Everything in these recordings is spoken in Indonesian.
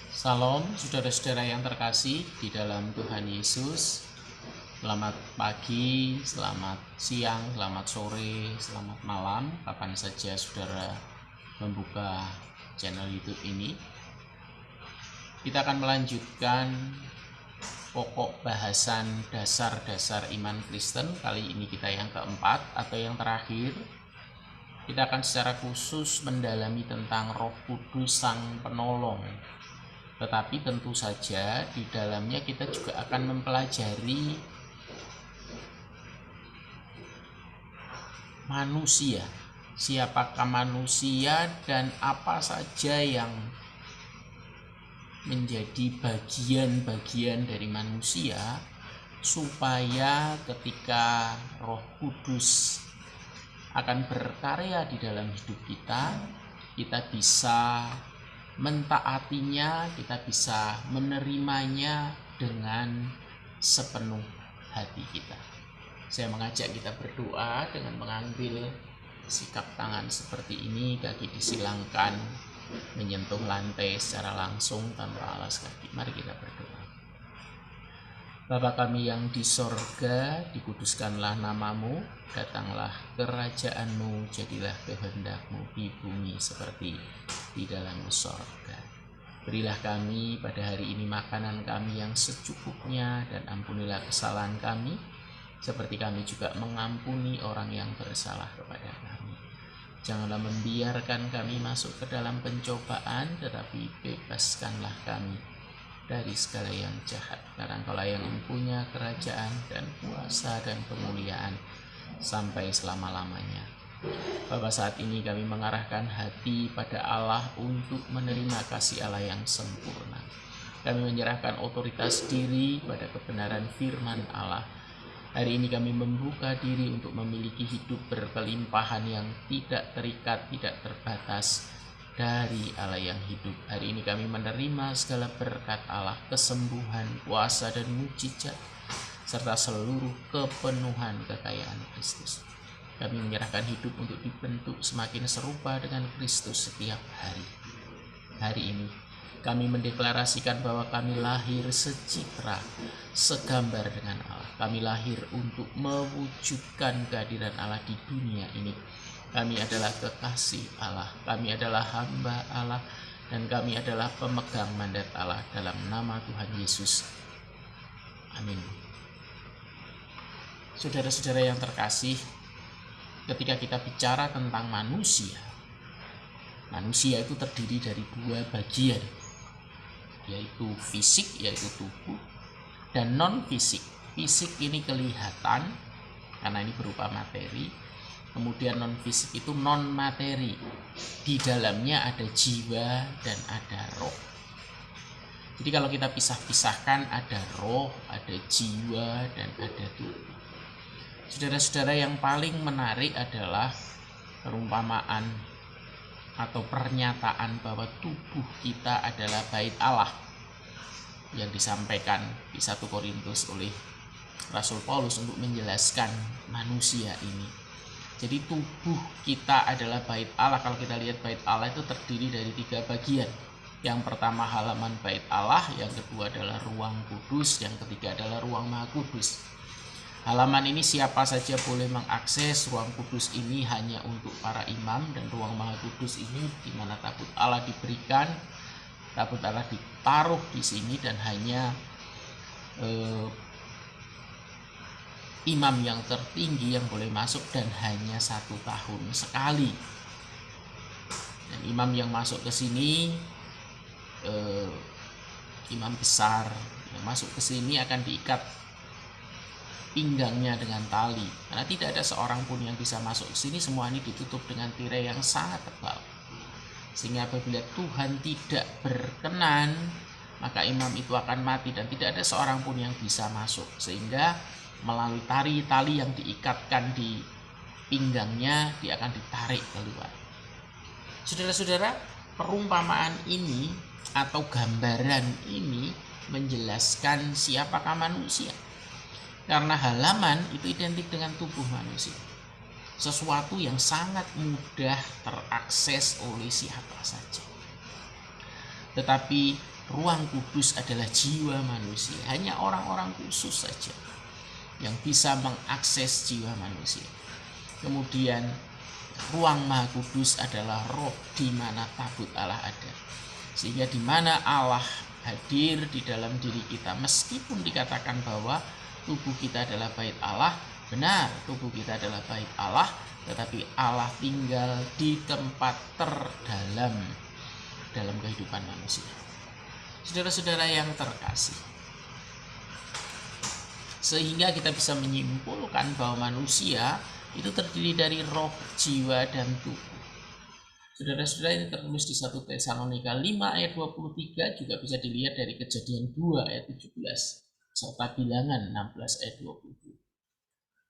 Salam saudara-saudara yang terkasih di dalam Tuhan Yesus. Selamat pagi, selamat siang, selamat sore, selamat malam, kapan saja saudara membuka channel YouTube ini. Kita akan melanjutkan pokok bahasan dasar-dasar iman Kristen. Kali ini kita yang keempat atau yang terakhir. Kita akan secara khusus mendalami tentang Roh Kudus Sang Penolong. Tetapi tentu saja di dalamnya kita juga akan mempelajari manusia. Siapakah manusia dan apa saja yang menjadi bagian-bagian dari manusia, supaya ketika Roh Kudus akan berkarya di dalam hidup kita, kita bisa mentaatinya, kita bisa menerimanya dengan sepenuh hati kita. Saya mengajak kita berdoa dengan mengambil sikap tangan seperti ini, kaki disilangkan, menyentuh lantai secara langsung tanpa alas kaki. Mari kita berdoa. Bapa kami yang di sorga, dikuduskanlah namamu, datanglah kerajaanmu, jadilah kehendakmu di bumi seperti di dalam sorga. Berilah kami pada hari ini makanan kami yang secukupnya, dan ampunilah kesalahan kami, seperti kami juga mengampuni orang yang bersalah kepada kami. Janganlah membiarkan kami masuk ke dalam pencobaan, tetapi bebaskanlah kami dari segala yang jahat, karena Engkaulah yang mempunyai kerajaan dan kuasa dan kemuliaan sampai selama-lamanya. Bapa, saat ini kami mengarahkan hati pada Allah untuk menerima kasih Allah yang sempurna. Kami menyerahkan otoritas diri pada kebenaran firman Allah. Hari ini kami membuka diri untuk memiliki hidup berkelimpahan yang tidak terikat, tidak terbatas dari Allah yang hidup. Hari ini kami menerima segala berkat Allah, kesembuhan, kuasa dan mujizat, serta seluruh kepenuhan kekayaan Kristus. Kami menyerahkan hidup untuk dibentuk semakin serupa dengan Kristus setiap hari. Hari ini kami mendeklarasikan bahwa kami lahir secitra, segambar dengan Allah. Kami lahir untuk mewujudkan kehadiran Allah di dunia ini. Kami adalah kekasih Allah, kami adalah hamba Allah, dan kami adalah pemegang mandat Allah dalam nama Tuhan Yesus. Amin. Saudara-saudara yang terkasih, ketika kita bicara tentang manusia itu terdiri dari dua bagian, yaitu fisik, yaitu tubuh, dan non-fisik. Fisik ini kelihatan karena ini berupa materi, kemudian non-fisik itu non-materi. Di dalamnya ada jiwa dan ada roh. Jadi kalau kita pisah-pisahkan, ada roh, ada jiwa, dan ada tubuh. Saudara-saudara, yang paling menarik adalah perumpamaan atau pernyataan bahwa tubuh kita adalah bait Allah yang disampaikan di 1 Korintus oleh Rasul Paulus untuk menjelaskan manusia ini. Jadi tubuh kita adalah bait Allah. Kalau kita lihat bait Allah itu terdiri dari 3 bagian. Yang pertama halaman bait Allah, yang kedua adalah ruang kudus, yang ketiga adalah ruang maha kudus. Halaman ini siapa saja boleh mengakses. Ruang kudus ini hanya untuk para imam, dan ruang maha kudus ini di mana tabut Allah diberikan. Tabut Allah ditaruh di sini dan hanya imam yang tertinggi yang boleh masuk, dan hanya 1 tahun sekali. Dan imam yang masuk ke sini, imam besar yang masuk ke sini akan diikat pinggangnya dengan tali, karena tidak ada seorang pun yang bisa masuk ke sini. Semua ini ditutup dengan tirai yang sangat tebal, sehingga apabila Tuhan tidak berkenan, maka imam itu akan mati dan tidak ada seorang pun yang bisa masuk, sehingga melalui tali yang diikatkan di pinggangnya, dia akan ditarik keluar. Saudara-saudara, perumpamaan ini atau gambaran ini menjelaskan siapakah manusia, karena halaman itu identik dengan tubuh manusia, sesuatu yang sangat mudah terakses oleh siapa saja. Tetapi ruang kudus adalah jiwa manusia. Hanya orang-orang khusus saja yang bisa mengakses jiwa manusia. Kemudian ruang maha kudus adalah roh di mana tabut Allah ada. Sehingga di mana Allah hadir di dalam diri kita, meskipun dikatakan bahwa tubuh kita adalah bait Allah, benar tubuh kita adalah bait Allah, tetapi Allah tinggal di tempat terdalam dalam kehidupan manusia. Saudara-saudara yang terkasih, sehingga kita bisa menyimpulkan bahwa manusia itu terdiri dari roh, jiwa, dan tubuh. Saudara-saudara, ini tertulis di 1 Tesalonika 5 ayat 23, juga bisa dilihat dari Kejadian 2 ayat 17, serta Bilangan 16 ayat 22.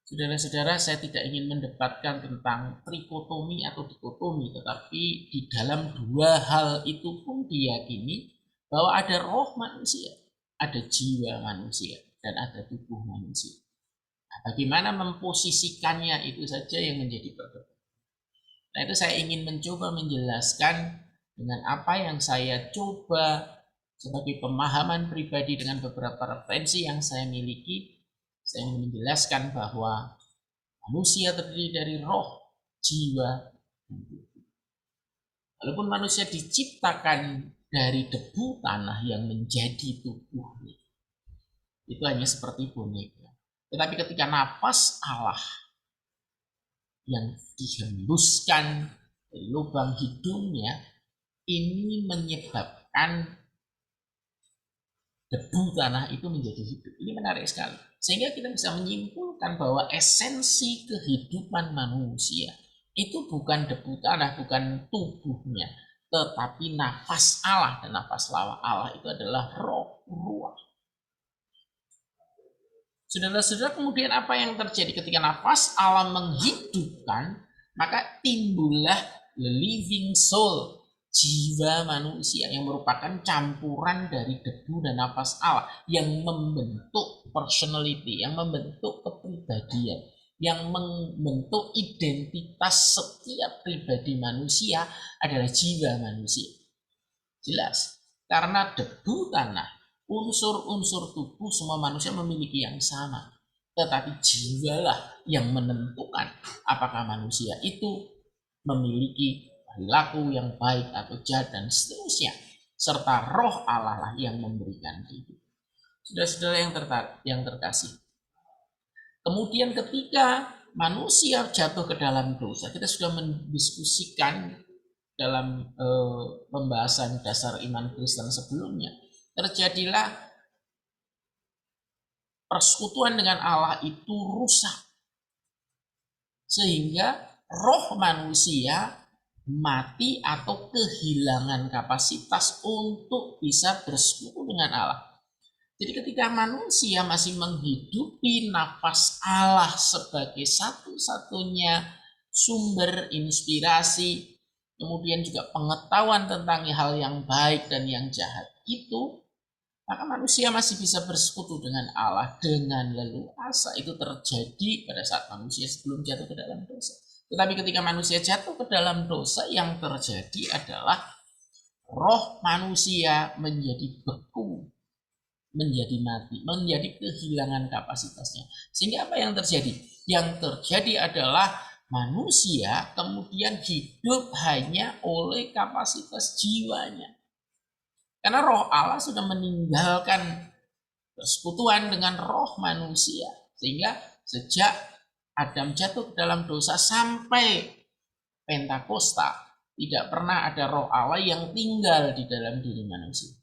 Saudara-saudara, saya tidak ingin mendebatkan tentang trikotomi atau dikotomi, tetapi di dalam dua hal itu pun diyakini bahwa ada roh manusia, ada jiwa manusia, dan ada tubuh manusia. Nah, bagaimana memposisikannya itu saja yang menjadi perdebatan. Nah, itu saya ingin mencoba menjelaskan dengan apa yang saya coba sebagai pemahaman pribadi dengan beberapa referensi yang saya miliki. Saya ingin menjelaskan bahwa manusia terdiri dari roh, jiwa, dan tubuh. Walaupun manusia diciptakan dari debu tanah yang menjadi tubuhnya, itu hanya seperti boneka. Tetapi ketika nafas Allah yang dihembuskan dari lubang hidungnya, ini menyebabkan debu tanah itu menjadi hidup. Ini menarik sekali. Sehingga kita bisa menyimpulkan bahwa esensi kehidupan manusia itu bukan debu tanah, bukan tubuhnya, tetapi nafas Allah, dan nafas Allah itu adalah roh, ruah. Saudara-saudara, kemudian apa yang terjadi ketika nafas Allah menghidupkan, maka timbullah the living soul, jiwa manusia yang merupakan campuran dari debu dan nafas Allah yang membentuk personality, yang membentuk kepribadian, yang membentuk identitas setiap pribadi manusia adalah jiwa manusia. Jelas, karena debu tanah, unsur-unsur tubuh semua manusia memiliki yang sama, tetapi jiwalah yang menentukan apakah manusia itu memiliki perilaku yang baik atau jahat dan seterusnya, serta roh Allah lah yang memberikan hidup. Saudara-saudara yang terkasih, kemudian ketika manusia jatuh ke dalam dosa, kita sudah mendiskusikan dalam pembahasan dasar iman Kristen sebelumnya, terjadilah persekutuan dengan Allah itu rusak, sehingga roh manusia mati atau kehilangan kapasitas untuk bisa bersekutu dengan Allah. Jadi ketika manusia masih menghidupi nafas Allah sebagai satu-satunya sumber inspirasi, kemudian juga pengetahuan tentang hal yang baik dan yang jahat itu, maka manusia masih bisa bersekutu dengan Allah dengan leluasa. Itu terjadi pada saat manusia sebelum jatuh ke dalam dosa. Tetapi ketika manusia jatuh ke dalam dosa, yang terjadi adalah roh manusia menjadi beku, menjadi mati, menjadi kehilangan kapasitasnya. Sehingga apa yang terjadi? Yang terjadi adalah manusia kemudian hidup hanya oleh kapasitas jiwanya. Karena roh Allah sudah meninggalkan persekutuan dengan roh manusia. Sehingga sejak Adam jatuh ke dalam dosa sampai Pentakosta, tidak pernah ada roh Allah yang tinggal di dalam diri manusia.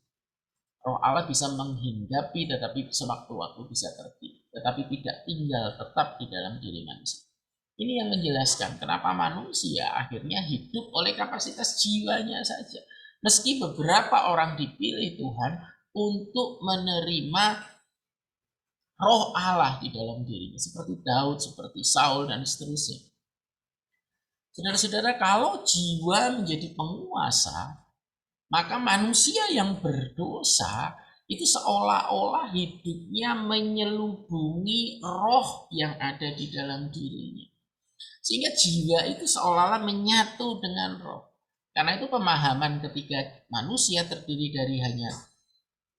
Roh Allah bisa menghinggapi, tetapi sewaktu-waktu bisa pergi, tetapi tidak tinggal tetap di dalam diri manusia. Ini yang menjelaskan kenapa manusia akhirnya hidup oleh kapasitas jiwanya saja. Meski beberapa orang dipilih Tuhan untuk menerima roh Allah di dalam dirinya, seperti Daud, seperti Saul, dan seterusnya. Saudara-saudara, kalau jiwa menjadi penguasa, maka manusia yang berdosa itu seolah-olah hidupnya menyelubungi roh yang ada di dalam dirinya. Sehingga jiwa itu seolah-olah menyatu dengan roh. Karena itu pemahaman ketika manusia terdiri dari hanya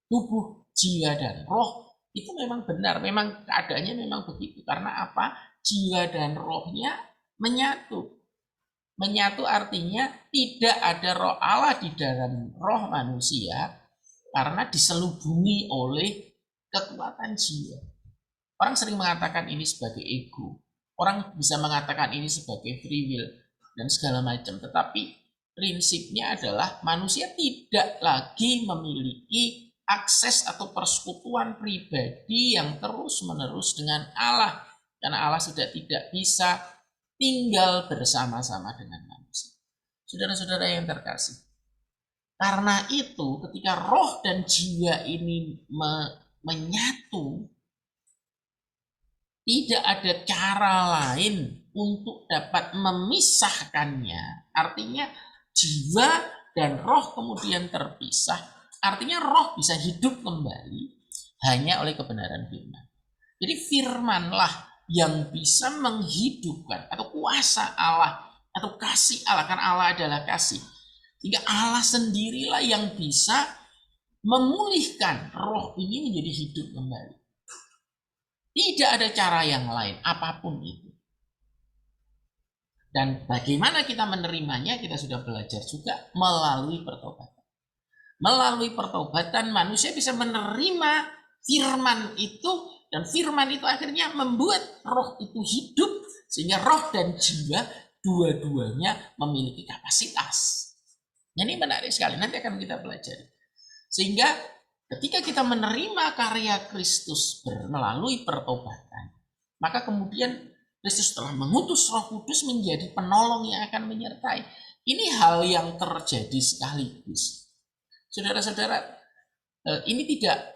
tubuh, jiwa, dan roh, itu memang benar, memang keadaannya memang begitu. Karena apa? Jiwa dan rohnya menyatu. Menyatu artinya tidak ada roh Allah di dalam roh manusia karena diselubungi oleh kekuatan jiwa. Orang sering mengatakan ini sebagai ego. Orang bisa mengatakan ini sebagai free will dan segala macam. Tetapi prinsipnya adalah manusia tidak lagi memiliki akses atau persekutuan pribadi yang terus-menerus dengan Allah. Karena Allah sudah tidak bisa tinggal bersama-sama dengan manusia. Saudara-saudara yang terkasih. Karena itu ketika roh dan jiwa ini menyatu, tidak ada cara lain untuk dapat memisahkannya. Artinya jiwa dan roh kemudian terpisah. Artinya roh bisa hidup kembali hanya oleh kebenaran firman. Jadi firmanlah yang bisa menghidupkan atau kuasa Allah atau kasih Allah, karena Allah adalah kasih. Sehingga Allah sendirilah yang bisa memulihkan roh ini menjadi hidup kembali. Tidak ada cara yang lain, apapun itu. Dan bagaimana kita menerimanya, kita sudah belajar juga melalui pertobatan. Melalui pertobatan manusia bisa menerima firman itu, dan firman itu akhirnya membuat roh itu hidup, sehingga roh dan jiwa dua-duanya memiliki kapasitas. Ini menarik sekali, nanti akan kita pelajari. Sehingga ketika kita menerima karya Kristus melalui pertobatan, maka kemudian Kristus telah mengutus Roh Kudus menjadi penolong yang akan menyertai. Ini hal yang terjadi sekaligus. Saudara-saudara, ini tidak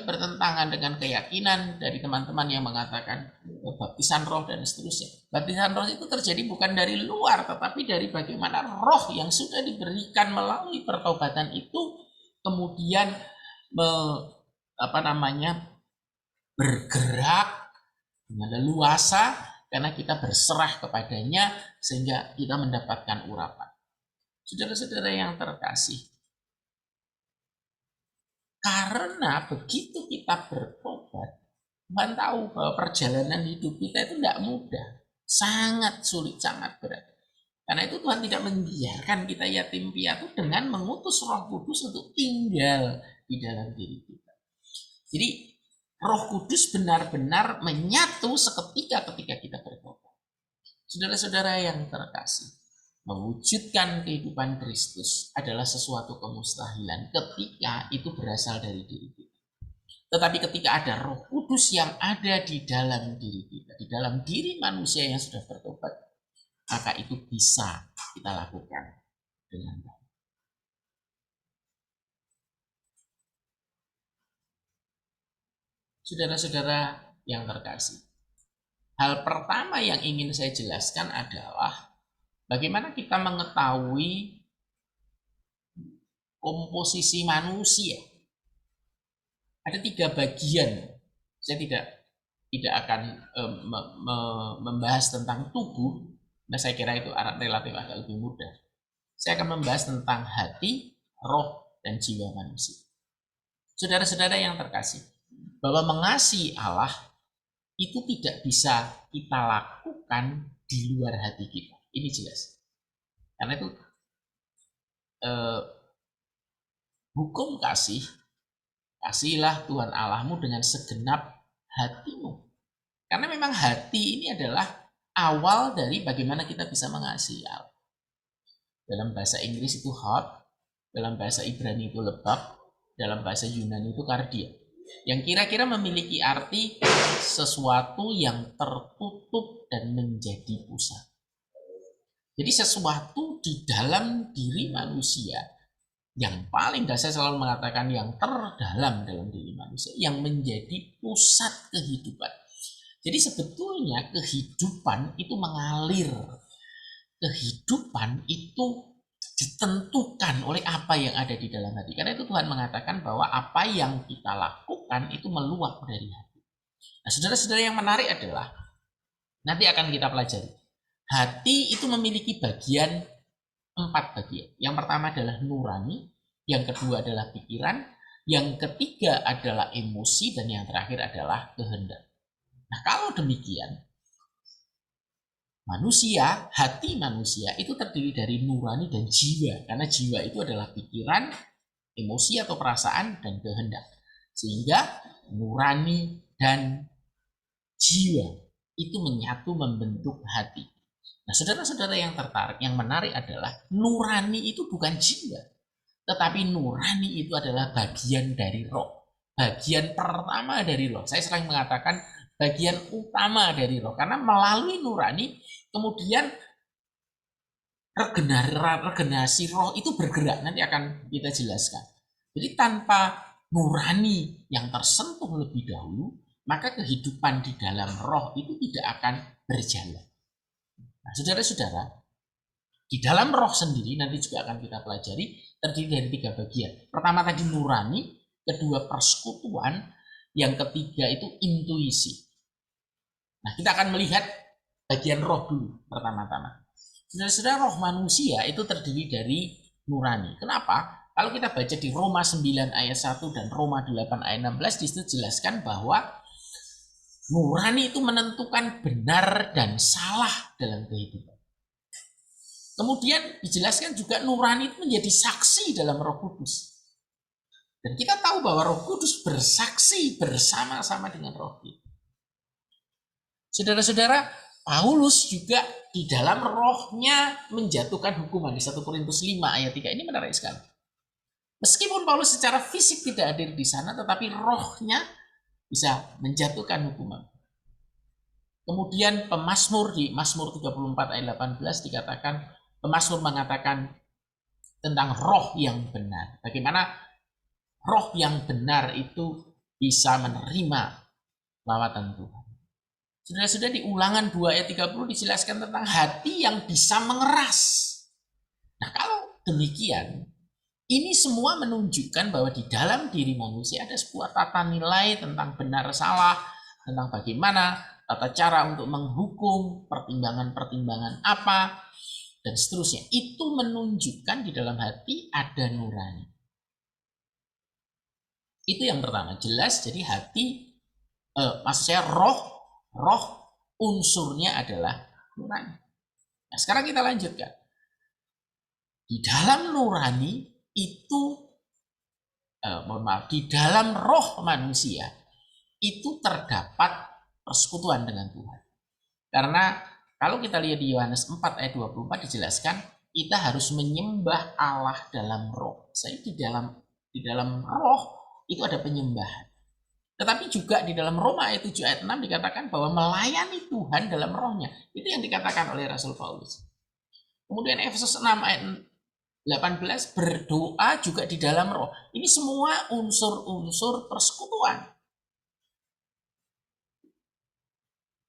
bertentangan dengan keyakinan dari teman-teman yang mengatakan baptisan roh dan seterusnya. Baptisan roh itu terjadi bukan dari luar, tetapi dari bagaimana roh yang sudah diberikan melalui pertobatan itu kemudian bergerak dengan leluasa karena kita berserah kepadanya sehingga kita mendapatkan urapan. Saudara-saudara yang terkasih, karena begitu kita bertobat, Tuhan tahu bahwa perjalanan hidup kita itu tidak mudah, sangat sulit, sangat berat. Karena itu Tuhan tidak membiarkan kita yatim piatu dengan mengutus Roh Kudus untuk tinggal di dalam diri kita. Jadi Roh Kudus benar-benar menyatu seketika ketika kita bertobat. Saudara-saudara yang terkasih, mewujudkan kehidupan Kristus adalah sesuatu kemustahilan ketika itu berasal dari diri kita. Tetapi ketika ada Roh Kudus yang ada di dalam diri kita, di dalam diri manusia yang sudah bertobat, maka itu bisa kita lakukan dengan baik. Saudara-saudara yang terkasih, hal pertama yang ingin saya jelaskan adalah bagaimana kita mengetahui komposisi manusia. Ada 3 bagian. Saya tidak akan membahas tentang tubuh. Nah, saya kira itu relatif agak lebih mudah. Saya akan membahas tentang hati, roh, dan jiwa manusia. Saudara-saudara yang terkasih, bahwa mengasihi Allah itu tidak bisa kita lakukan di luar hati kita. Ini jelas. Karena itu hukum kasih, kasihilah Tuhan Allahmu dengan segenap hatimu. Karena memang hati ini adalah awal dari bagaimana kita bisa mengasihi Allah. Dalam bahasa Inggris itu heart, dalam bahasa Ibrani itu lebab, dalam bahasa Yunani itu kardia. Yang kira-kira memiliki arti sesuatu yang tertutup dan menjadi pusat. Jadi sesuatu di dalam diri manusia yang paling dasar, saya selalu mengatakan yang terdalam dalam diri manusia, yang menjadi pusat kehidupan. Jadi sebetulnya kehidupan itu mengalir. Kehidupan itu ditentukan oleh apa yang ada di dalam hati. Karena itu Tuhan mengatakan bahwa apa yang kita lakukan itu meluap dari hati. Nah, saudara-saudara, yang menarik adalah nanti akan kita pelajari. Hati itu memiliki bagian 4 bagian. Yang pertama adalah nurani, yang kedua adalah pikiran, yang ketiga adalah emosi, dan yang terakhir adalah kehendak. Nah, kalau demikian, manusia, hati manusia itu terdiri dari nurani dan jiwa, karena jiwa itu adalah pikiran, emosi atau perasaan, dan kehendak. Sehingga nurani dan jiwa itu menyatu membentuk hati. Nah, saudara-saudara yang tertarik, yang menarik adalah nurani itu bukan jiwa, tetapi nurani itu adalah bagian dari roh. Bagian pertama dari roh. Saya sering mengatakan bagian utama dari roh, karena melalui nurani kemudian regenerasi roh itu bergerak. Nanti akan kita jelaskan. Jadi tanpa nurani yang tersentuh lebih dahulu, maka kehidupan di dalam roh itu tidak akan berjalan. Nah, saudara-saudara, di dalam roh sendiri nanti juga akan kita pelajari terdiri dari 3 bagian. Pertama tadi nurani, kedua persekutuan, yang ketiga itu intuisi. Nah, kita akan melihat bagian roh dulu pertama-tama. Saudara-saudara, roh manusia itu terdiri dari nurani. Kenapa? Kalau kita baca di Roma 9 ayat 1 dan Roma 8 ayat 16, di situ jelaskan bahwa nurani itu menentukan benar dan salah dalam kehidupan. Kemudian dijelaskan juga nurani itu menjadi saksi dalam Roh Kudus. Dan kita tahu bahwa Roh Kudus bersaksi bersama-sama dengan roh kita. Saudara-saudara, Paulus juga di dalam rohnya menjatuhkan hukuman di 1 Korintus 5 ayat 3. Ini menarik sekali. Meskipun Paulus secara fisik tidak hadir di sana, tetapi rohnya bisa menjatuhkan hukuman. Kemudian pemazmur di Mazmur 34 ayat 18 dikatakan, pemazmur mengatakan tentang roh yang benar. Bagaimana roh yang benar itu bisa menerima lawatan Tuhan. Sudah di Ulangan 2 ayat 30 dijelaskan tentang hati yang bisa mengeras. Nah, kalau demikian, ini semua menunjukkan bahwa di dalam diri manusia ada sebuah tata nilai tentang benar salah, tentang bagaimana tata cara untuk menghukum, pertimbangan-pertimbangan apa, dan seterusnya. Itu menunjukkan di dalam hati ada nurani. Itu yang pertama, jelas. Jadi hati, maksud saya roh unsurnya adalah nurani. Nah, sekarang kita lanjutkan. Di dalam nurani itu, di dalam roh manusia itu terdapat persekutuan dengan Tuhan. Karena kalau kita lihat di Yohanes 4 ayat 24 dijelaskan, kita harus menyembah Allah dalam roh. Saya di dalam roh itu ada penyembahan. Tetapi juga di dalam Roma ayat 7 ayat 6 dikatakan bahwa melayani Tuhan dalam rohnya. Itu yang dikatakan oleh Rasul Paulus. Kemudian Efesus 6 ayat 18 berdoa juga di dalam roh. Ini semua unsur-unsur persekutuan.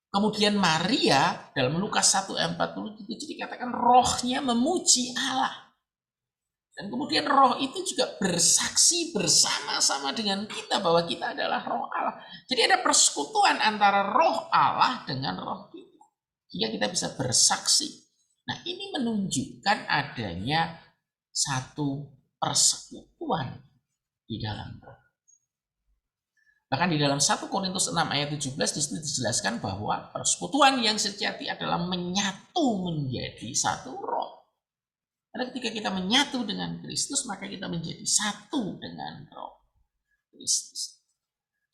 Kemudian Maria dalam Lukas 1 ayat 47 dikatakan rohnya memuji Allah. Dan kemudian roh itu juga bersaksi bersama-sama dengan kita bahwa kita adalah roh Allah. Jadi ada persekutuan antara roh Allah dengan roh kita. Sehingga kita bisa bersaksi. Nah, ini menunjukkan adanya satu persekutuan di dalam roh. Bahkan di dalam 1 Korintus 6 ayat 17 disitu dijelaskan bahwa persekutuan yang sejati adalah menyatu menjadi satu roh. Karena ketika kita menyatu dengan Kristus, maka kita menjadi satu dengan roh Kristus.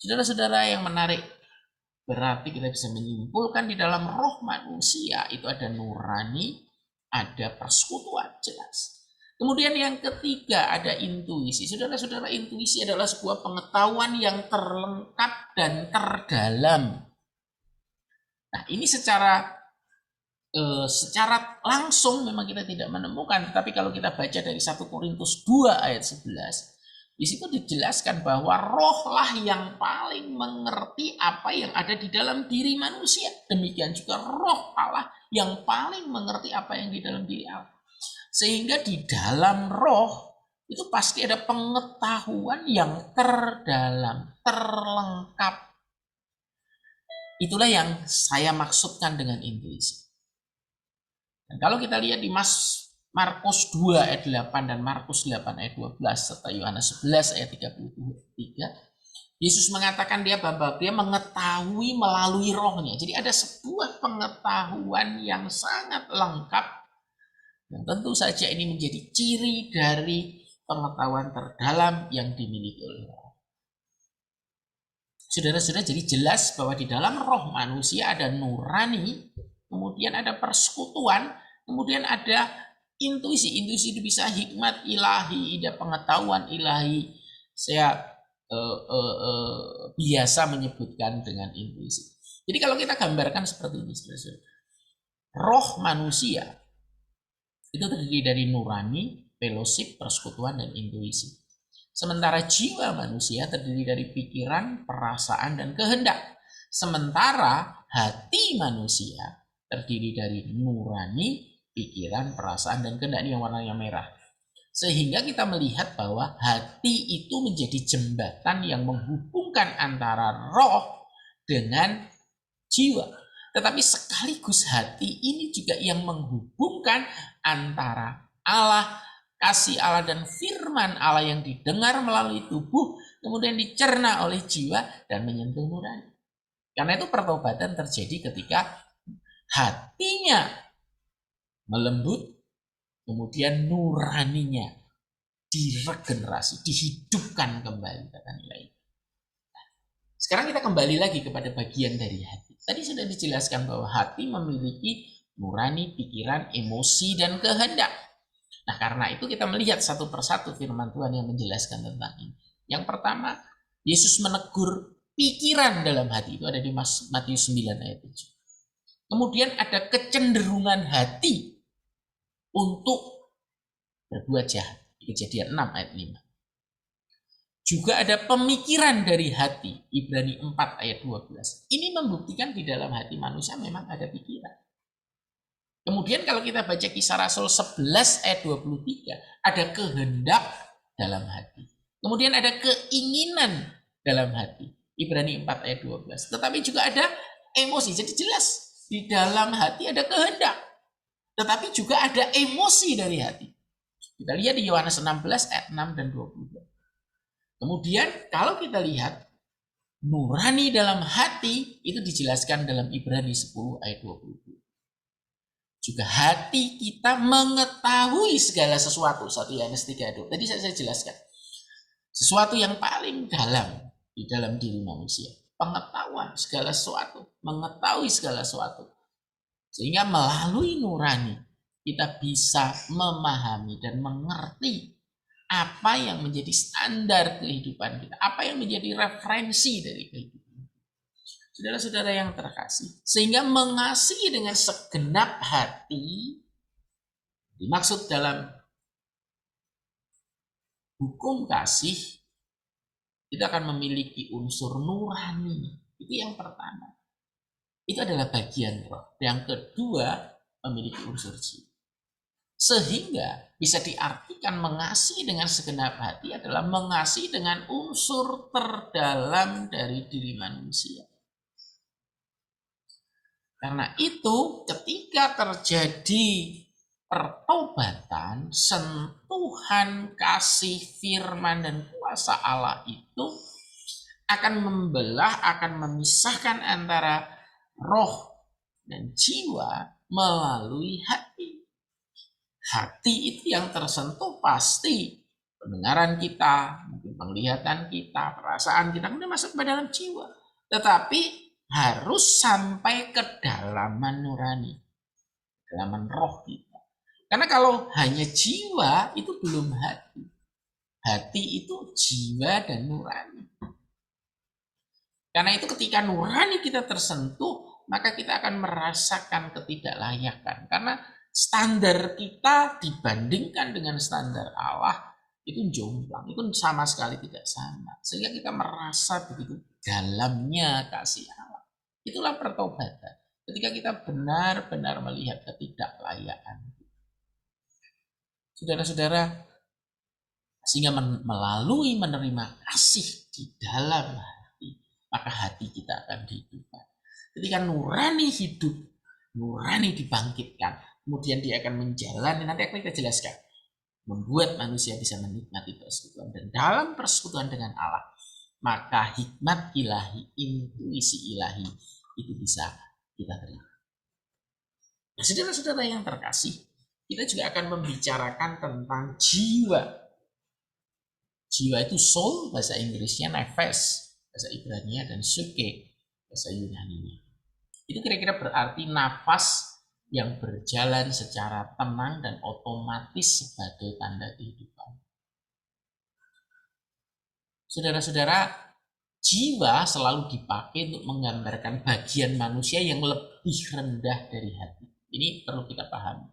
Saudara-saudara yang menarik, berarti kita bisa menyimpulkan di dalam roh manusia itu ada nurani, ada persekutuan, jelas. Kemudian yang ketiga ada intuisi. Saudara-saudara, intuisi adalah sebuah pengetahuan yang terlengkap dan terdalam. Nah, ini secara langsung memang kita tidak menemukan, tetapi kalau kita baca dari 1 Korintus 2 ayat 11, di situ dijelaskan bahwa rohlah yang paling mengerti apa yang ada di dalam diri manusia. Demikian juga roh Allah yang paling mengerti apa yang di dalam diri Allah. Sehingga di dalam roh itu pasti ada pengetahuan yang terdalam, terlengkap. Itulah yang saya maksudkan dengan intuisi. Dan kalau kita lihat di Markus 2 ayat 8 dan Markus 8 ayat 12 serta Yohanes 11 ayat 33, Yesus mengatakan bahwa dia mengetahui melalui rohnya. Jadi ada sebuah pengetahuan yang sangat lengkap, dan tentu saja ini menjadi ciri dari pengetahuan terdalam yang dimiliki oleh roh. Saudara-saudara, jadi jelas bahwa di dalam roh manusia ada nurani, kemudian ada persekutuan, kemudian ada intuisi. Intuisi itu bisa hikmat ilahi, ada pengetahuan ilahi. Saya biasa menyebutkan dengan intuisi. Jadi kalau kita gambarkan seperti ini, saudara-saudara, roh manusia itu terdiri dari nurani, fellowship, persekutuan, dan intuisi. Sementara jiwa manusia terdiri dari pikiran, perasaan, dan kehendak. Sementara hati manusia terdiri dari nurani, pikiran, perasaan, dan kehendak. Ini yang warnanya merah. Sehingga kita melihat bahwa hati itu menjadi jembatan yang menghubungkan antara roh dengan jiwa. Tetapi sekaligus hati ini juga yang menghubungkan antara Allah, kasih Allah, dan firman Allah yang didengar melalui tubuh, kemudian dicerna oleh jiwa dan menyentuh nurani. Karena itu pertobatan terjadi ketika hatinya melembut, kemudian nuraninya diregenerasi, dihidupkan kembali, kata nilai. Sekarang kita kembali lagi kepada bagian dari hati. Tadi sudah dijelaskan bahwa hati memiliki nurani, pikiran, emosi, dan kehendak. Nah, karena itu kita melihat satu persatu firman Tuhan yang menjelaskan tentang ini. Yang pertama, Yesus menegur pikiran dalam hati. Itu ada di Matius 9 ayat 7. Kemudian ada kecenderungan hati untuk berbuat jahat. Kejadian 6 ayat 5. Juga ada pemikiran dari hati, Ibrani 4 ayat 12. Ini membuktikan di dalam hati manusia memang ada pikiran. Kemudian kalau kita baca Kisah Rasul 11 ayat 23, ada kehendak dalam hati. Kemudian ada keinginan dalam hati, Ibrani 4 ayat 12. Tetapi juga ada emosi. Jadi jelas di dalam hati ada kehendak, tetapi juga ada emosi dari hati. Kita lihat di Yohanes 16 ayat 6 dan 22. Kemudian kalau kita lihat nurani dalam hati itu dijelaskan dalam Ibrani 10 ayat 22. Juga hati kita mengetahui segala sesuatu, 1 Yohanes 3 ayat 2. Tadi saya jelaskan. Sesuatu yang paling dalam di dalam diri manusia. Pengetahuan segala sesuatu, mengetahui segala sesuatu. Sehingga melalui nurani kita bisa memahami dan mengerti apa yang menjadi standar kehidupan kita, apa yang menjadi referensi dari kehidupan. Saudara-saudara yang terkasih, sehingga mengasihi dengan segenap hati, dimaksud dalam hukum kasih, kita akan memiliki unsur nurani. Itu yang pertama. Itu adalah bagian roh. Yang kedua, memiliki unsur jiwa. Sehingga bisa diartikan mengasihi dengan segenap hati adalah mengasihi dengan unsur terdalam dari diri manusia. Karena itu ketika terjadi pertobatan, sentuhan kasih firman dan kuasa Allah itu akan membelah, akan memisahkan antara roh dan jiwa melalui hati. Hati itu yang tersentuh pasti pendengaran kita, mungkin penglihatan kita, perasaan kita, kemudian masuk ke dalam jiwa. Tetapi harus sampai kedalaman nurani, kedalaman roh kita. Karena kalau hanya jiwa itu belum hati. Hati itu jiwa dan nurani. Karena itu ketika nurani kita tersentuh, maka kita akan merasakan ketidaklayakan. Karena standar kita dibandingkan dengan standar Allah itu jomplang, itu sama sekali tidak sama. Sehingga kita merasa begitu dalamnya kasih Allah. Itulah pertobatan. Ketika kita benar-benar melihat ketidaklayakan. Saudara-saudara, sehingga melalui menerima kasih di dalam hati, maka hati kita akan dihidupkan. Ketika nurani hidup, nurani dibangkitkan, kemudian dia akan menjalani, nanti akan kita jelaskan, membuat manusia bisa menikmati persekutuan. Dan dalam persekutuan dengan Allah, maka hikmat ilahi, intuisi ilahi itu bisa kita terima. Nah, saudara-saudara yang terkasih, kita juga akan membicarakan tentang jiwa. Jiwa itu soul, bahasa Inggrisnya nefes, bahasa Ibrani dan suke, bahasa Yunani. Itu kira-kira berarti nafas yang berjalan secara tenang dan otomatis sebagai tanda kehidupan. Saudara-saudara, jiwa selalu dipakai untuk menggambarkan bagian manusia yang lebih rendah dari hati. Ini perlu kita pahami.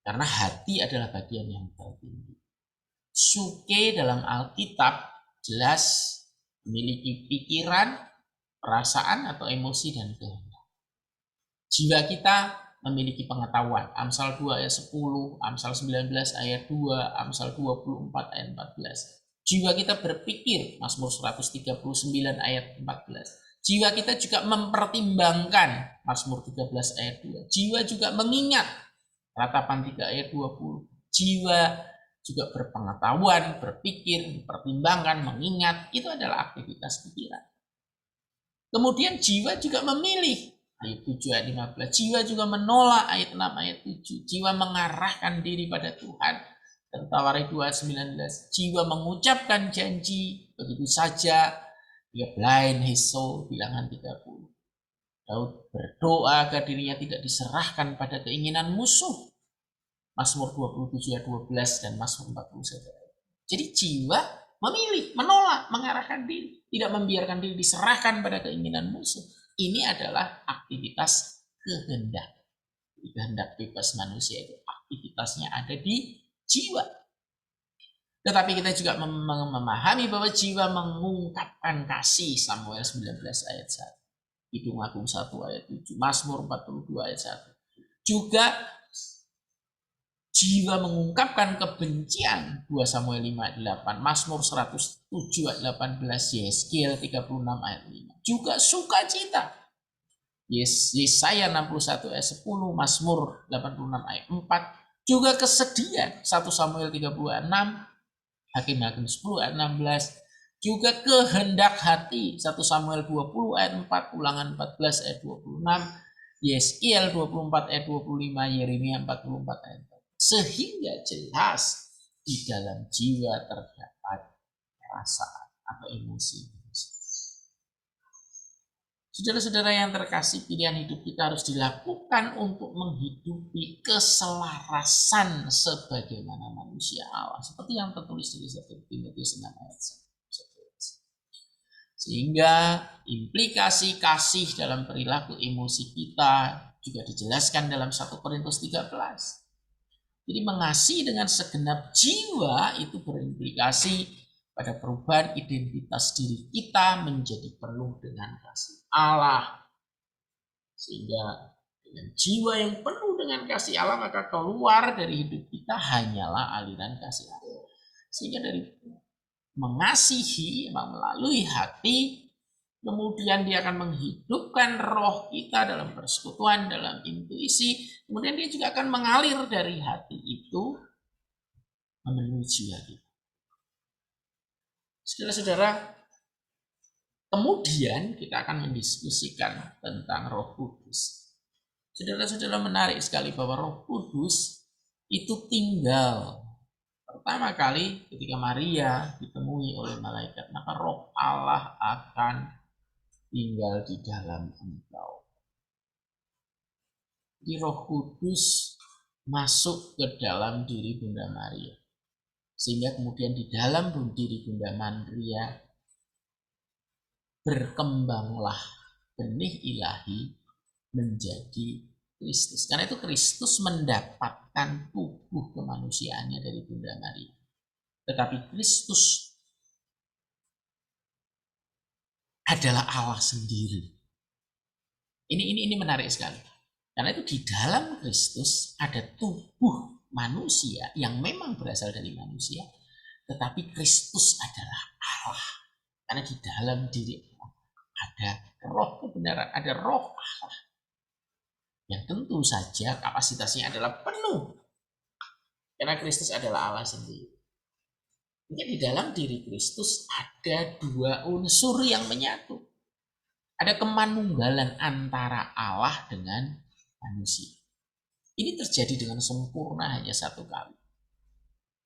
Karena hati adalah bagian yang tertinggi. Suke dalam Alkitab jelas memiliki pikiran, perasaan atau emosi dan kehendak. Jiwa kita memiliki pengetahuan. Amsal 2 ayat 10, Amsal 19 ayat 2, Amsal 24 ayat 14. Jiwa kita berpikir, Mazmur 139 ayat 14. Jiwa kita juga mempertimbangkan, Mazmur 13 ayat 2. Jiwa juga mengingat, Ratapan 3 ayat 20. Jiwa juga berpengetahuan, berpikir, mempertimbangkan, mengingat. Itu adalah aktivitas pikiran. Kemudian jiwa juga memilih, ayat 7 ayat 15. Jiwa juga menolak, ayat 6 ayat 7. Jiwa mengarahkan diri pada Tuhan. Tawari 2 ayat 19. Jiwa mengucapkan janji begitu saja. Dia blind his soul, bilangan 30. Daud berdoa agar dirinya tidak diserahkan pada keinginan musuh. Mazmur 27 ayat 12 dan Mazmur 41. Jadi jiwa memilih, menolak, mengarahkan diri, tidak membiarkan diri diserahkan pada keinginan musuh. Ini adalah aktivitas kehendak. Kehendak bebas manusia itu aktivitasnya ada di jiwa. Tetapi kita juga memahami bahwa jiwa mengungkapkan kasih, Samuel 19 ayat 1. Kidung Agung 1 ayat 7, Mazmur 42 ayat 1. Juga jiwa mengungkapkan kebencian, 2 Samuel 5 ayat 8, Mazmur 107 ayat 18, Yeskiel 36 ayat 5. Juga sukacita, Yesaya 61 ayat 10, Mazmur 86 ayat 4. Juga kesedihan, 1 Samuel 30 ayat 6, Hakim-Hakim 10 ayat 16. Juga kehendak hati, 1 Samuel 20 ayat 4, Ulangan 14 ayat 26, Yeskiel 24 ayat 25, Yeremia 44 ayat 4. Sehingga jelas di dalam jiwa terdapat perasaan atau emosi. Saudara-saudara yang terkasih, pilihan hidup kita harus dilakukan untuk menghidupi keselarasan sebagaimana manusia Allah, seperti yang tertulis di 1 Timotius 6 ayat 11. Sehingga implikasi kasih dalam perilaku emosi kita juga dijelaskan dalam 1 Korintus 13. Jadi mengasihi dengan segenap jiwa itu berimplikasi pada perubahan identitas diri kita menjadi penuh dengan kasih Allah. Sehingga dengan jiwa yang penuh dengan kasih Allah, maka keluar dari hidup kita hanyalah aliran kasih Allah. Sehingga dari mengasihi melalui hati, kemudian dia akan menghidupkan roh kita dalam persekutuan, dalam intuisi, kemudian dia juga akan mengalir dari hati itu memenuhi jiwa kita. Saudara-saudara, kemudian kita akan mendiskusikan tentang Roh Kudus. Saudara-saudara, menarik sekali bahwa Roh Kudus itu tinggal. Pertama kali ketika Maria ditemui oleh malaikat, maka Roh Allah akan tinggal di dalam engkau. Jadi Roh Kudus masuk ke dalam diri Bunda Maria. Sehingga kemudian di dalam diri Bunda Maria berkembanglah benih ilahi menjadi Kristus. Karena itu Kristus mendapatkan tubuh kemanusiaannya dari Bunda Maria. Tetapi Kristus adalah Allah sendiri. Ini menarik sekali. Karena itu di dalam Kristus ada tubuh manusia yang memang berasal dari manusia, tetapi Kristus adalah Allah. Karena di dalam diri Allah ada roh kebenaran, ada roh Allah. yang tentu saja kapasitasnya adalah penuh. Karena Kristus adalah Allah sendiri. Mungkin di dalam diri Kristus ada dua unsur yang menyatu. Ada kemanunggalan antara Allah dengan manusia. Ini terjadi dengan sempurna hanya satu kali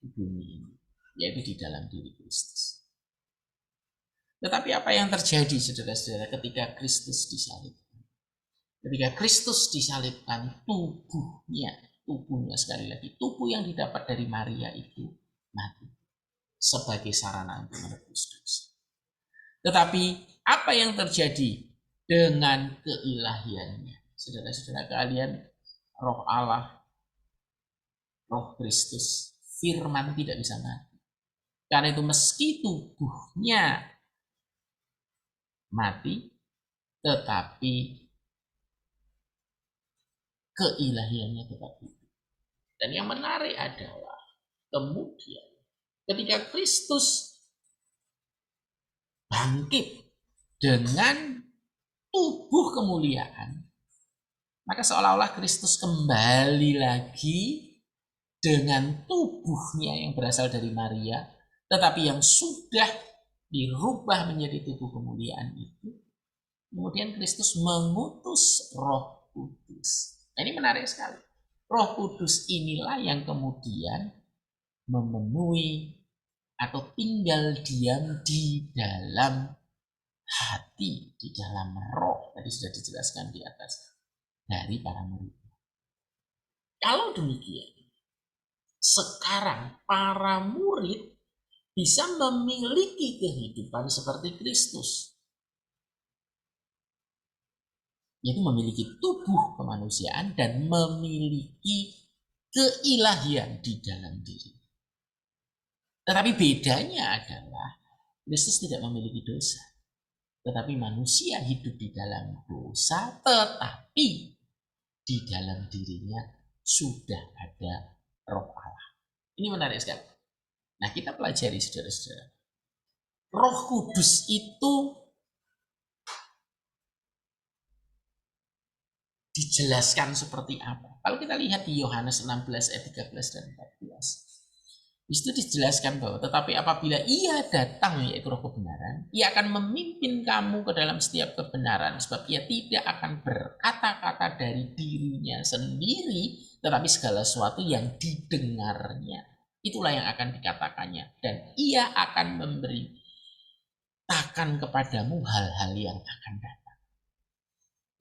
di bumi ini, yaitu di dalam diri Kristus. Tetapi apa yang terjadi, saudara-saudara, ketika Kristus disalibkan? Ketika Kristus disalibkan, tubuhnya sekali lagi, tubuh yang didapat dari Maria itu mati sebagai sarana untuk menebus dosa. Tetapi apa yang terjadi dengan keilahiannya? Saudara-saudara kalian, Roh Allah, Roh Kristus, firman tidak bisa mati. Karena itu meski tubuhnya mati, tetapi keilahiannya tetap hidup. Dan yang menarik adalah kemudian ketika Kristus bangkit dengan tubuh kemuliaan, maka seolah-olah Kristus kembali lagi dengan tubuhnya yang berasal dari Maria, tetapi yang sudah dirubah menjadi tubuh kemuliaan itu. Kemudian Kristus mengutus Roh Kudus. Nah, ini menarik sekali. Roh Kudus inilah yang kemudian memenuhi atau tinggal diam di dalam hati, di dalam roh. Tadi sudah dijelaskan di atas dari para murid. Kalau demikian, sekarang para murid bisa memiliki kehidupan seperti Kristus, yaitu memiliki tubuh kemanusiaan dan memiliki keilahian di dalam diri. Tetapi bedanya adalah Kristus tidak memiliki dosa, tetapi manusia hidup di dalam dosa, tetapi di dalam dirinya sudah ada Roh Allah. Ini menarik sekali. Nah, kita pelajari, saudara-saudara. Roh Kudus itu dijelaskan seperti apa? Kalau kita lihat di Yohanes 16 ayat 13 dan 14. Di situ dijelaskan bahwa tetapi apabila ia datang, yaitu Roh kebenaran, ia akan memimpin kamu ke dalam setiap kebenaran, sebab ia tidak akan berkata-kata dari dirinya sendiri, tetapi segala sesuatu yang didengarnya, itulah yang akan dikatakannya, dan ia akan memberitakan kepadamu hal-hal yang akan datang.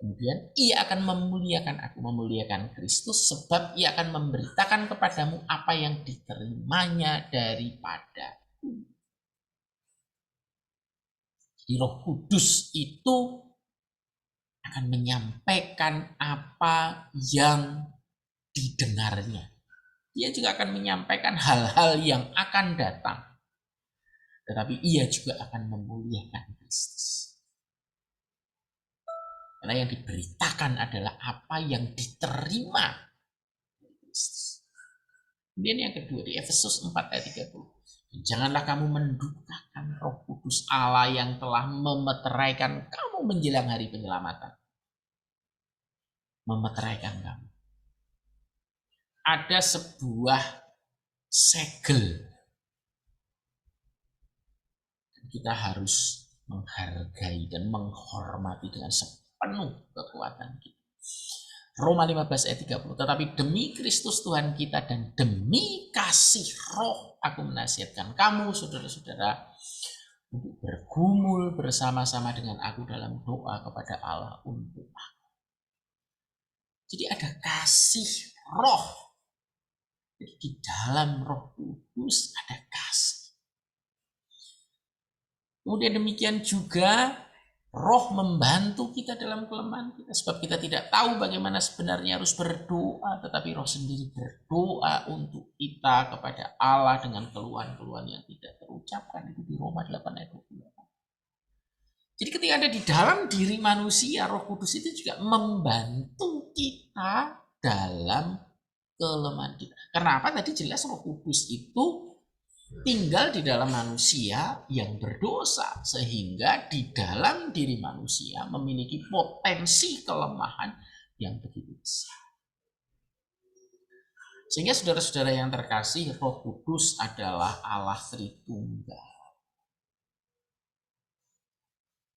Kemudian ia akan memuliakan aku, memuliakan Kristus, sebab ia akan memberitakan kepadamu apa yang diterimanya daripadaku. Jadi Roh Kudus itu akan menyampaikan apa yang didengarnya. Dia juga akan menyampaikan hal-hal yang akan datang. Tetapi ia juga akan memuliakan Kristus. Karena yang diberitakan adalah apa yang diterima dari Kristus. Kemudian yang kedua di Efesus 4 ayat 30. Janganlah kamu mendukakan Roh Kudus Allah yang telah memeteraikan kamu menjelang hari penyelamatan. Memeteraikan kamu. Ada sebuah segel. Kita harus menghargai dan menghormati dengan penuh kekuatan kita. Roma 15 ayat 30. Tetapi demi Kristus Tuhan kita dan demi kasih Roh, aku menasihatkan kamu, saudara-saudara, untuk bergumul bersama-sama dengan aku dalam doa kepada Allah untuk aku. Jadi ada kasih Roh. Jadi di dalam Roh Kudus ada kasih. Kemudian demikian juga Roh membantu kita dalam kelemahan kita, sebab kita tidak tahu bagaimana sebenarnya harus berdoa, tetapi Roh sendiri berdoa untuk kita kepada Allah dengan keluhan-keluhan yang tidak terucapkan. Itu di Roma 8 ayat 28. Jadi ketika ada di dalam diri manusia, Roh Kudus itu juga membantu kita dalam kelemahan kita. Karena apa? Tadi jelas Roh Kudus itu tinggal di dalam manusia yang berdosa, sehingga di dalam diri manusia memiliki potensi kelemahan yang begitu besar. Sehingga saudara-saudara yang terkasih, Roh Kudus adalah Allah Tritunggal.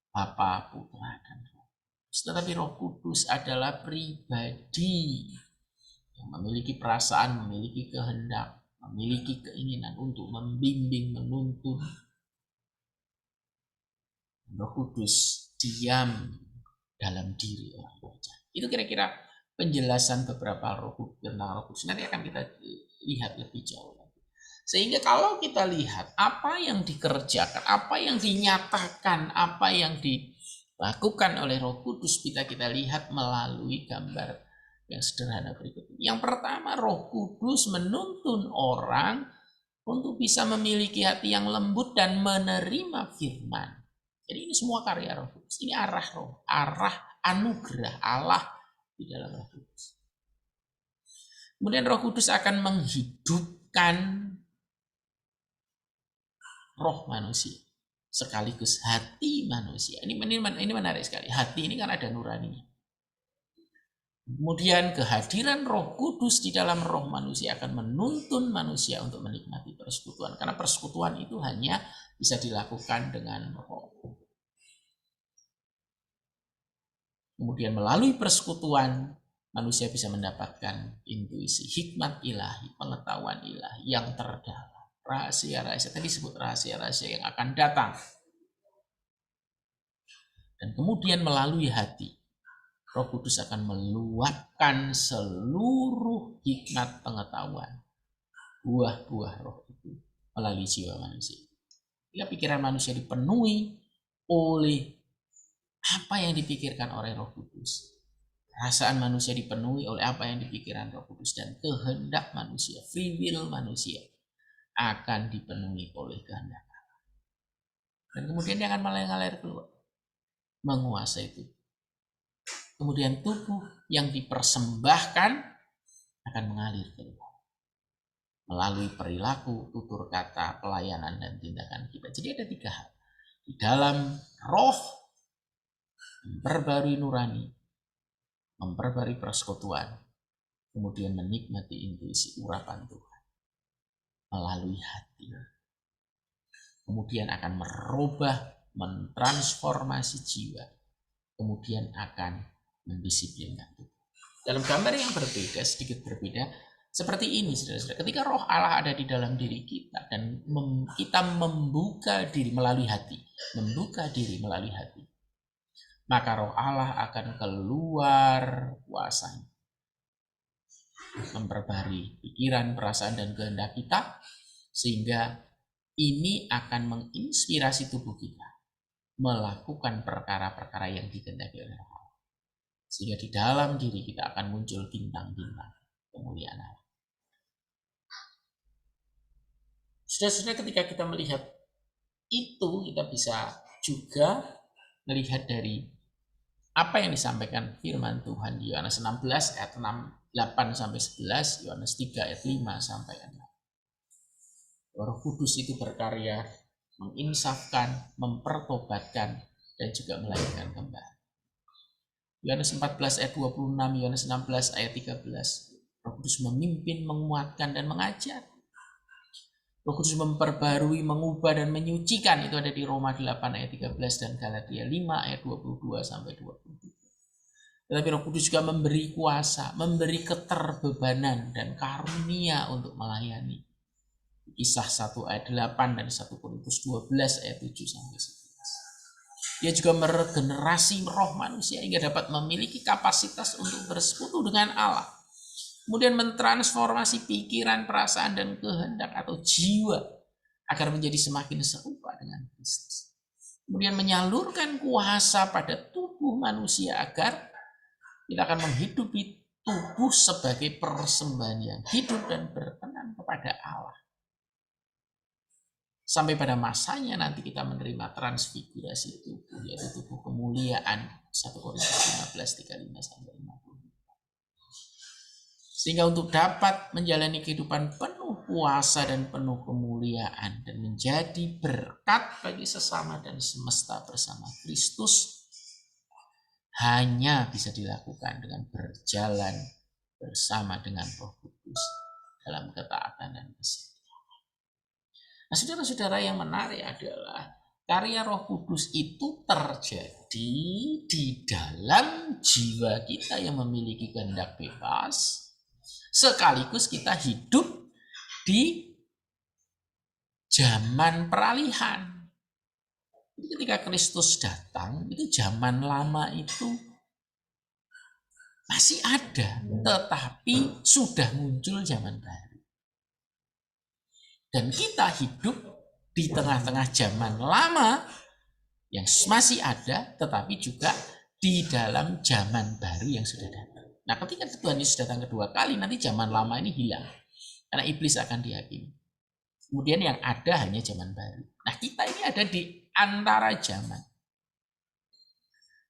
Bapa, Putra, dan Roh Kudus. Tetapi Roh Kudus adalah pribadi yang memiliki perasaan, memiliki kehendak, memiliki keinginan untuk membimbing, menuntun. Roh Kudus diam dalam diri orang percaya. Itu kira-kira penjelasan beberapa tentang Roh Kudus. Nanti akan kita lihat lebih jauh lagi. Sehingga kalau kita lihat apa yang dikerjakan, apa yang dinyatakan, apa yang dilakukan oleh Roh Kudus, kita lihat melalui gambar yang sederhana berikut ini. Yang pertama, Roh Kudus menuntun orang untuk bisa memiliki hati yang lembut dan menerima firman. Jadi ini semua karya Roh Kudus. Ini arah anugerah Allah di dalam Roh Kudus. Kemudian Roh Kudus akan menghidupkan roh manusia, sekaligus hati manusia. Ini menarik sekali. Hati ini kan ada nuraninya. Kemudian kehadiran Roh Kudus di dalam roh manusia akan menuntun manusia untuk menikmati persekutuan. Karena persekutuan itu hanya bisa dilakukan dengan roh. Kemudian melalui persekutuan, manusia bisa mendapatkan intuisi, hikmat ilahi, pengetahuan ilahi yang terdalam. Rahasia-rahasia, tadi disebut rahasia-rahasia yang akan datang. Dan kemudian melalui hati, Roh Kudus akan meluapkan seluruh hikmat pengetahuan, buah-buah roh itu melalui jiwa manusia. Jika pikiran manusia dipenuhi oleh apa yang dipikirkan oleh Roh Kudus, perasaan manusia dipenuhi oleh apa yang dipikirkan Roh Kudus, dan kehendak manusia, free will manusia akan dipenuhi oleh kehendak Allah. Dan kemudian dia akan mengalir keluar, menguasai itu. Kemudian tubuh yang dipersembahkan akan mengalir keluar melalui perilaku, tutur kata, pelayanan, dan tindakan kita. Jadi ada 3 hal. Di dalam roh, memperbarui nurani, memperbarui persekutuan, kemudian menikmati intuisi urapan Tuhan melalui hati. Kemudian akan merubah, mentransformasi jiwa, kemudian akan mendisiplinkan tubuh. Dalam gambar yang berbeda, sedikit berbeda, seperti ini, saudara-saudara. Ketika roh Allah ada di dalam diri kita dan kita membuka diri melalui hati, maka roh Allah akan keluar kuasanya, memperbarui pikiran, perasaan, dan kehendak kita, sehingga ini akan menginspirasi tubuh kita melakukan perkara-perkara yang dikehendaki oleh Allah. Sehingga di dalam diri kita akan muncul bintang-bintang kemuliaan Allah. Sudah-sudah ketika kita melihat itu, kita bisa juga melihat dari apa yang disampaikan firman Tuhan di Yohanes 16 ayat 8-11, Yohanes 3 ayat 5 sampai 6. Roh Kudus itu berkarya menginsafkan, mempertobatkan, dan juga melahirkan kembali. Yohanes 14 ayat 26, Yohanes 16 ayat 13. Roh Kudus memimpin, menguatkan, dan mengajar. Roh Kudus memperbarui, mengubah, dan menyucikan. Itu ada di Roma 8 ayat 13 dan Galatia 5 ayat 22 sampai 23. Tetapi Roh Kudus juga memberi kuasa, memberi keterbebanan dan karunia untuk melayani. Kisah 1 ayat 8 dan 1 Korintus 12 ayat 7 sampai 11. Dia juga meregenerasi roh manusia hingga dapat memiliki kapasitas untuk bersekutu dengan Allah. Kemudian mentransformasi pikiran, perasaan, dan kehendak atau jiwa agar menjadi semakin serupa dengan Kristus. Kemudian menyalurkan kuasa pada tubuh manusia agar kita akan menghidupi tubuh sebagai persembahan yang hidup dan berkenan kepada Allah. Sampai pada masanya nanti kita menerima transfigurasi tubuh, yaitu tubuh kemuliaan. 1 Korintus 15, 35-50. Sehingga untuk dapat menjalani kehidupan penuh kuasa dan penuh kemuliaan dan menjadi berkat bagi sesama dan semesta bersama Kristus, hanya bisa dilakukan dengan berjalan bersama dengan Roh Kudus dalam ketaatan dan kesetiaan. Nah, saudara-saudara, yang menarik adalah karya Roh Kudus itu terjadi di dalam jiwa kita yang memiliki kehendak bebas, sekaligus kita hidup di zaman peralihan. Jadi ketika Kristus datang, itu zaman lama itu masih ada, tetapi sudah muncul zaman baru. Dan kita hidup di tengah-tengah zaman lama yang masih ada, tetapi juga di dalam zaman baru yang sudah datang. Nah, ketika Tuhan Yesus datang kedua kali, nanti zaman lama ini hilang. Karena iblis akan dihakimi. Kemudian yang ada hanya zaman baru. Nah, kita ini ada di antara zaman.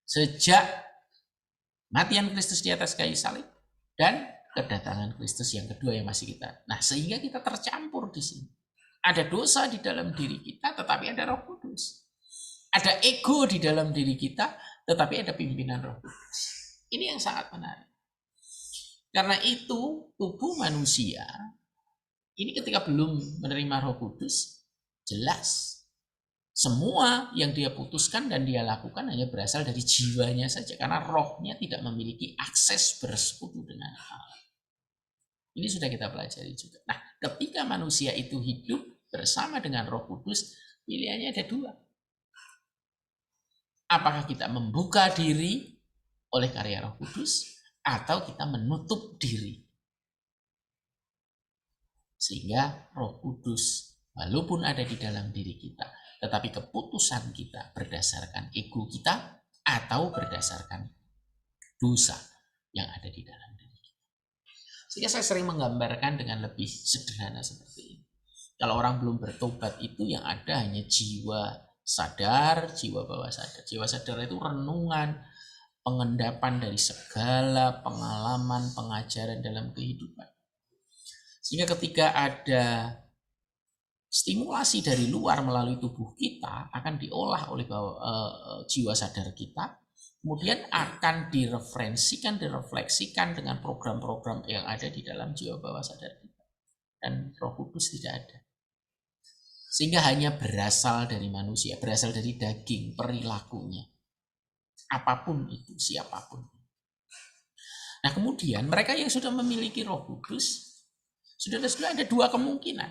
Sejak matian Kristus di atas kayu salib dan kedatangan Kristus yang kedua yang masih kita. Nah, sehingga kita tercampur di sini. Ada dosa di dalam diri kita, tetapi ada Roh Kudus. Ada ego di dalam diri kita, tetapi ada pimpinan Roh Kudus. Ini yang sangat menarik. Karena itu, tubuh manusia ini ketika belum menerima Roh Kudus, jelas semua yang dia putuskan dan dia lakukan hanya berasal dari jiwanya saja, karena rohnya tidak memiliki akses bersekutu dengan Allah. Ini sudah kita pelajari juga. Nah, ketika manusia itu hidup bersama dengan Roh Kudus, pilihannya ada dua. Apakah kita membuka diri oleh karya Roh Kudus, atau kita menutup diri? Sehingga Roh Kudus walaupun ada di dalam diri kita, tetapi keputusan kita berdasarkan ego kita atau berdasarkan dosa yang ada di dalam diri kita. Sehingga saya sering menggambarkan dengan lebih sederhana seperti ini. Kalau orang belum bertobat itu yang ada hanya jiwa sadar, jiwa bawah sadar. Jiwa sadar itu renungan, pengendapan dari segala pengalaman, pengajaran dalam kehidupan. Sehingga ketika ada stimulasi dari luar melalui tubuh kita, akan diolah oleh jiwa sadar kita, kemudian akan direfleksikan dengan program-program yang ada di dalam jiwa bawah sadar kita. Dan Roh Kudus tidak ada. Sehingga hanya berasal dari manusia, berasal dari daging, perilakunya. Apapun itu, siapapun. Nah, kemudian mereka yang sudah memiliki Roh Kudus, sudah ada dua kemungkinan.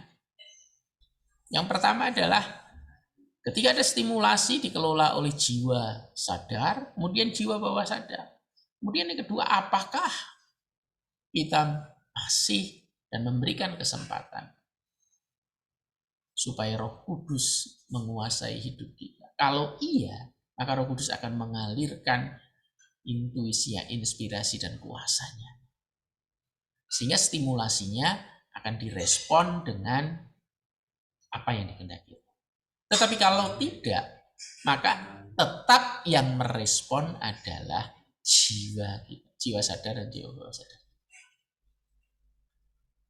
Yang pertama adalah ketika ada stimulasi dikelola oleh jiwa sadar, kemudian jiwa bawah sadar. Kemudian yang kedua, apakah kita masih dan memberikan kesempatan supaya Roh Kudus menguasai hidup kita? Kalau iya, maka Roh Kudus akan mengalirkan intuisinya, inspirasi dan kuasanya. Sehingga stimulasinya akan direspon dengan apa yang dikehendaki. Tetapi kalau tidak, maka tetap yang merespon adalah jiwa sadar dan jiwa bawah sadar.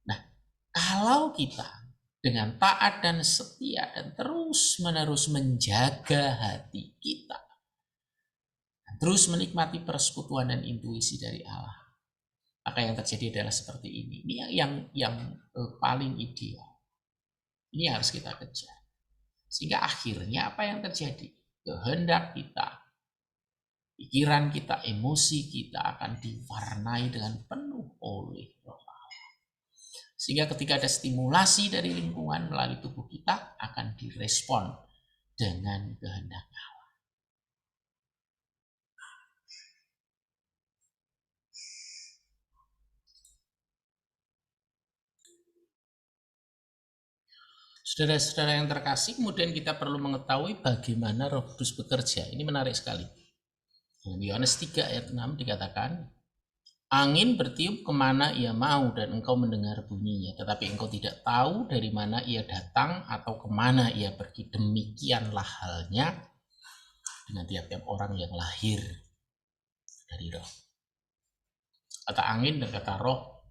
Nah, kalau kita dengan taat dan setia dan terus-menerus menjaga hati kita, terus menikmati persekutuan dan intuisi dari Allah, maka yang terjadi adalah seperti ini. Ini yang paling ideal. Ini yang harus kita kejar. Sehingga akhirnya apa yang terjadi? Kehendak kita, pikiran kita, emosi kita akan diwarnai dengan penuh oleh Roh Allah. Sehingga ketika ada stimulasi dari lingkungan melalui tubuh kita, akan direspon dengan kehendak Allah. Saudara-saudara yang terkasih, kemudian kita perlu mengetahui bagaimana Roh Kudus bekerja. Ini menarik sekali. Yohanes 3 ayat 6 dikatakan, angin bertiup kemana ia mau dan engkau mendengar bunyinya, tetapi engkau tidak tahu dari mana ia datang atau kemana ia pergi. Demikianlah halnya dengan tiap-tiap orang yang lahir dari Roh. Kata angin dan kata roh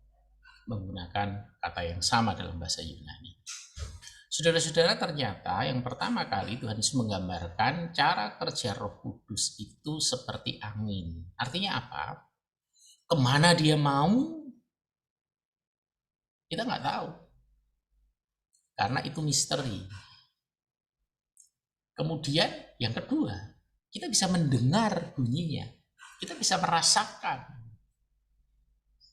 menggunakan kata yang sama dalam bahasa Yunani. Saudara-saudara, ternyata yang pertama kali Tuhan Yesus menggambarkan cara kerja Roh Kudus itu seperti angin. Artinya apa? Kemana dia mau, kita nggak tahu. Karena itu misteri. Kemudian yang kedua, kita bisa mendengar bunyinya. Kita bisa merasakan.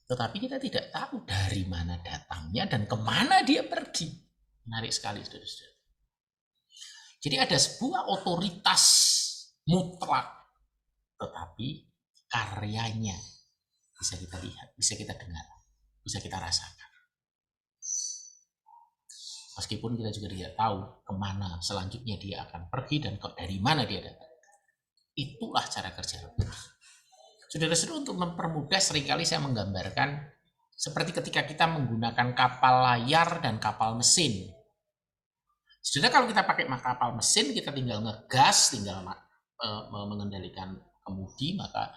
Tetapi kita tidak tahu dari mana datangnya dan kemana dia pergi. Menarik sekali, saudara-saudara. Jadi ada sebuah otoritas mutlak, tetapi karyanya bisa kita lihat, bisa kita dengar, bisa kita rasakan. Meskipun kita juga tidak tahu kemana selanjutnya dia akan pergi dan dari mana dia datang. Itulah cara kerja Roh Kudus. Saudara-saudara, untuk mempermudah seringkali saya menggambarkan seperti ketika kita menggunakan kapal layar dan kapal mesin. Saudara, kalau kita pakai kapal mesin, kita tinggal ngegas, tinggal mengendalikan kemudi, maka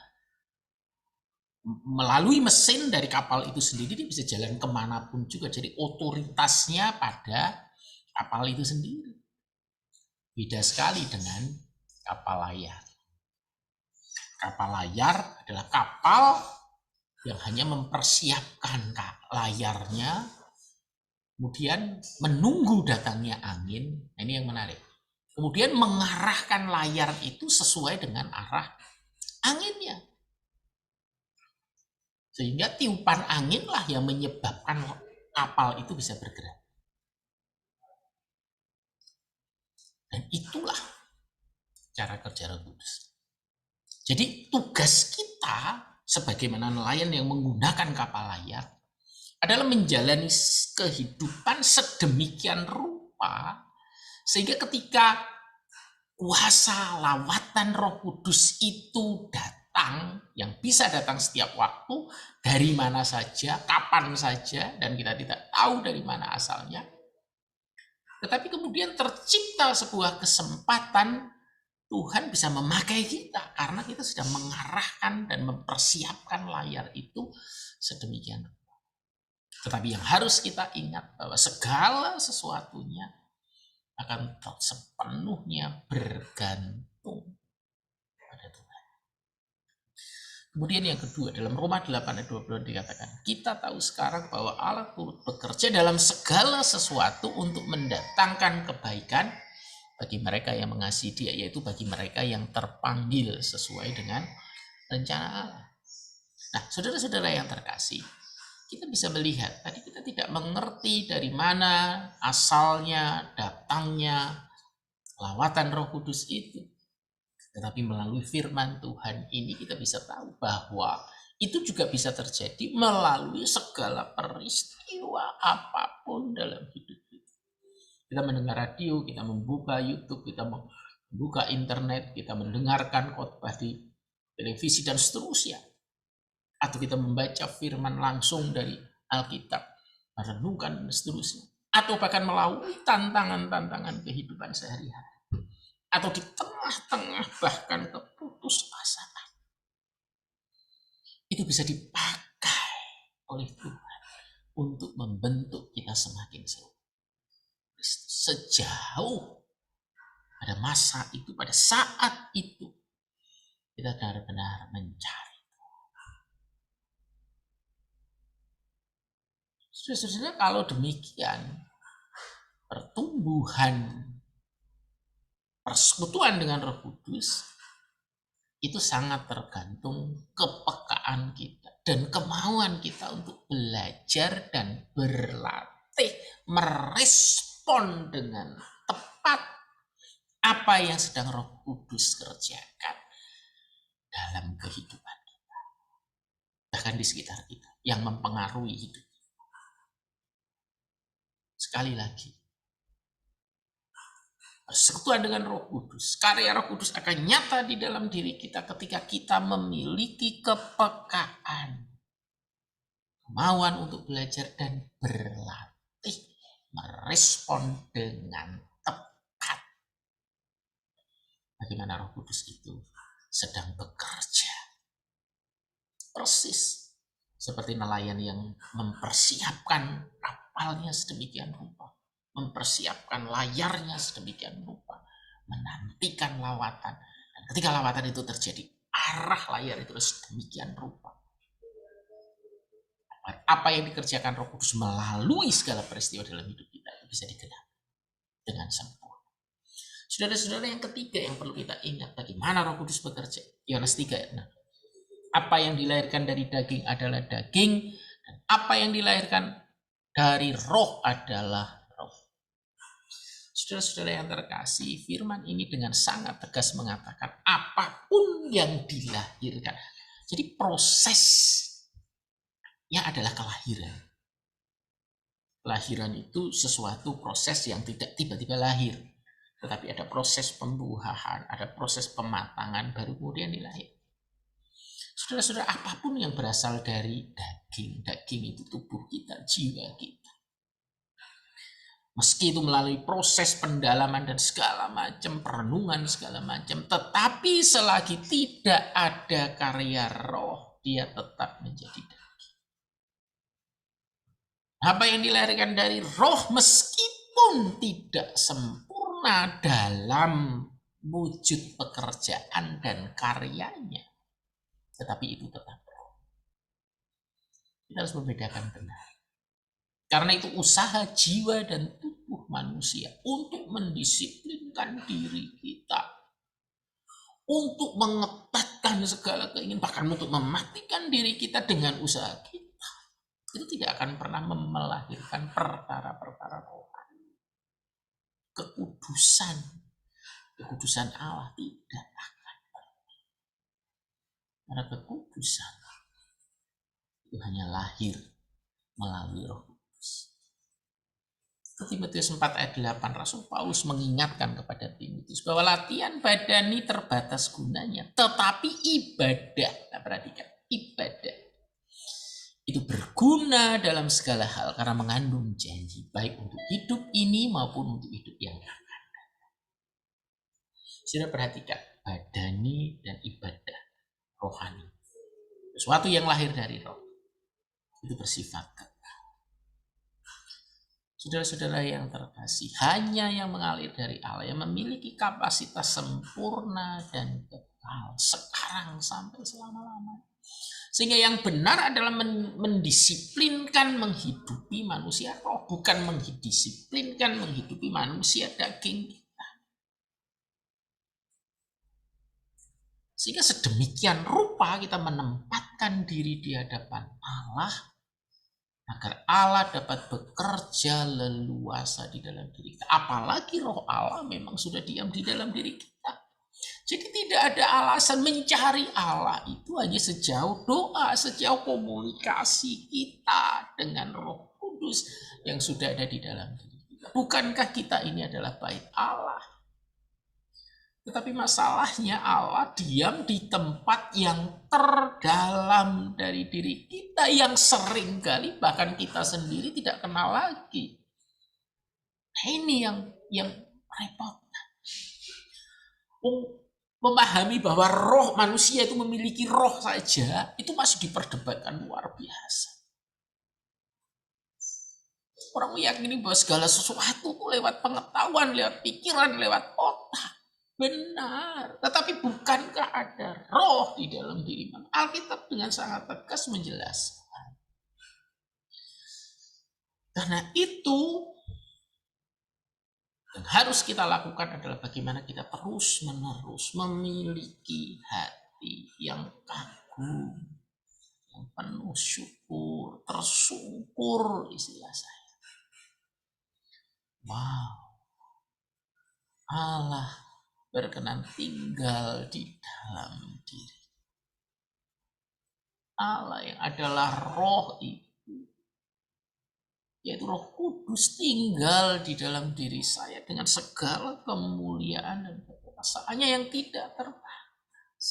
melalui mesin dari kapal itu sendiri dia bisa jalan kemanapun juga. Jadi otoritasnya pada kapal itu sendiri. Beda sekali dengan kapal layar. Kapal layar adalah kapal yang hanya mempersiapkan layarnya, kemudian menunggu datangnya angin. Nah, ini yang menarik. Kemudian mengarahkan layar itu sesuai dengan arah anginnya. Sehingga tiupan anginlah yang menyebabkan kapal itu bisa bergerak. Dan itulah cara kerja Roh Kudus. Jadi tugas kita sebagaimana nelayan yang menggunakan kapal layar adalah menjalani kehidupan sedemikian rupa sehingga ketika kuasa lawatan Roh Kudus itu datang, yang bisa datang setiap waktu, dari mana saja, kapan saja, dan kita tidak tahu dari mana asalnya. Tetapi kemudian tercipta sebuah kesempatan Tuhan bisa memakai kita karena kita sudah mengarahkan dan mempersiapkan layar itu sedemikian. Tetapi yang harus kita ingat bahwa segala sesuatunya akan sepenuhnya bergantung pada Tuhan. Kemudian yang kedua, dalam Roma 8 ayat 20 dikatakan, kita tahu sekarang bahwa Allah turut bekerja dalam segala sesuatu untuk mendatangkan kebaikan bagi mereka yang mengasihi Dia, yaitu bagi mereka yang terpanggil sesuai dengan rencana Allah. Nah, saudara-saudara yang terkasih, kita bisa melihat, tadi kita tidak mengerti dari mana asalnya, datangnya lawatan Roh Kudus itu. Tetapi melalui firman Tuhan ini kita bisa tahu bahwa itu juga bisa terjadi melalui segala peristiwa apapun dalam hidup. Kita mendengar radio, kita membuka YouTube, kita membuka internet, kita mendengarkan khotbah di televisi dan seterusnya. Atau kita membaca firman langsung dari Alkitab, merenungkan dan seterusnya. Atau bahkan melalui tantangan-tantangan kehidupan sehari-hari. Atau di tengah-tengah bahkan keputusasaan. Itu bisa dipakai oleh Tuhan untuk membentuk kita semakin seru. Sejauh pada masa itu, pada saat itu, kita benar-benar mencari. Sebenarnya kalau demikian, pertumbuhan persekutuan dengan Roh Kudus itu sangat tergantung kepekaan kita dan kemauan kita untuk belajar dan berlatih merespon dengan tepat apa yang sedang Roh Kudus kerjakan dalam kehidupan kita, bahkan di sekitar kita, yang mempengaruhi hidup. Sekali lagi, persekutuan dengan Roh Kudus, karya Roh Kudus akan nyata di dalam diri kita ketika kita memiliki kepekaan, kemauan untuk belajar dan berlatih merespon dengan tepat bagaimana Roh Kudus itu sedang bekerja. Persis seperti nelayan yang mempersiapkan kapalnya sedemikian rupa mempersiapkan layarnya sedemikian rupa, menantikan lawatan. Dan ketika lawatan itu terjadi, arah layar itu sedemikian rupa. Apa yang dikerjakan Roh Kudus melalui segala peristiwa dalam hidup kita itu bisa digenapi dengan sempurna. Saudara-saudara, yang ketiga yang perlu kita ingat, bagaimana Roh Kudus bekerja. Yohanes 3 ayat 6. Apa yang dilahirkan dari daging adalah daging, dan apa yang dilahirkan dari roh adalah roh. Saudara-saudara yang terkasih, firman ini dengan sangat tegas mengatakan apapun yang dilahirkan. Jadi prosesnya adalah kelahiran. Kelahiran itu sesuatu proses yang tidak tiba-tiba lahir. Tetapi ada proses pembuahan, ada proses pematangan, baru kemudian dilahirkan. Saudara-saudara, apapun yang berasal dari daging itu tubuh kita, jiwa kita. Meski itu melalui proses pendalaman dan segala macam, perenungan segala macam, tetapi selagi tidak ada karya roh, dia tetap menjadi daging. Apa yang dilahirkan dari roh meskipun tidak sempurna dalam wujud pekerjaan dan karyanya, tetapi itu tetap roh. Kita harus membedakan benar. Karena itu usaha jiwa dan tubuh manusia untuk mendisiplinkan diri kita, untuk mengetatkan segala keinginan, bahkan untuk mematikan diri kita dengan usaha kita, itu tidak akan pernah melahirkan perkara-perkara rohani. Kekudusan Allah tidak akan pernah. Karena kekudusan itu hanya lahir melalui Roh Kudus. Timotius 4 ayat 8, Rasul Paulus mengingatkan kepada Timotius bahwa latihan badani terbatas gunanya, tetapi ibadah, nah perhatikan, ibadah itu berguna dalam segala hal karena mengandung janji, baik untuk hidup ini maupun untuk hidup yang akan datang. Sudah perhatikan, badani dan ibadah rohani, sesuatu yang lahir dari roh, itu bersifat kekal. Saudara-saudara yang terkasih, hanya yang mengalir dari Allah yang memiliki kapasitas sempurna dan kekal sekarang sampai selama-lamanya. Sehingga yang benar adalah mendisiplinkan menghidupi manusia roh, bukan mendisiplinkan menghidupi manusia daging kita. Sehingga sedemikian rupa kita menempatkan diri di hadapan Allah, agar Allah dapat bekerja leluasa di dalam diri kita. Apalagi roh Allah memang sudah diam di dalam diri kita. Jadi tidak ada alasan mencari Allah, itu hanya sejauh doa, sejauh komunikasi kita dengan Roh Kudus yang sudah ada di dalam diri kita. Bukankah kita ini adalah bait Allah? Tetapi masalahnya Allah diam di tempat yang terdalam dari diri kita, yang seringkali bahkan kita sendiri tidak kenal lagi. Nah, ini yang repot. Memahami bahwa roh manusia itu memiliki roh saja, itu masih diperdebatkan luar biasa. Orang meyakini bahwa segala sesuatu itu lewat pengetahuan, lewat pikiran, lewat otak. Benar, tetapi bukankah ada roh di dalam diri manusia? Alkitab dengan sangat tegas menjelaskan. Karena itu yang harus kita lakukan adalah bagaimana kita terus-menerus memiliki hati yang kagum, yang penuh syukur, tersungkur istilah saya. Wow, Allah berkenan tinggal di dalam diri. Allah yang adalah roh itu, yaitu Roh Kudus, tinggal di dalam diri saya dengan segala kemuliaan dan kekuasaannya yang tidak terbatas.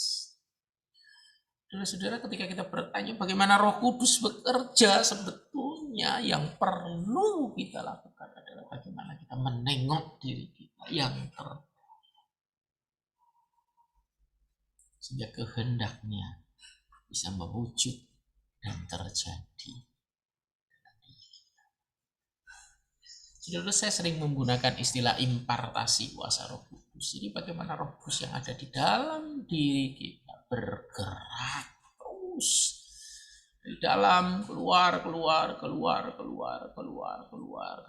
Saudara-saudara, ketika kita bertanya bagaimana Roh Kudus bekerja, sebetulnya yang perlu kita lakukan adalah bagaimana kita menengok diri kita yang terbatas. Sehingga kehendaknya bisa mewujud dan terjadi. Saudara, saya sering menggunakan istilah impartasi kuasa Roh Kudus. Jadi bagaimana Roh Kudus yang ada di dalam diri kita bergerak terus di dalam, keluar ke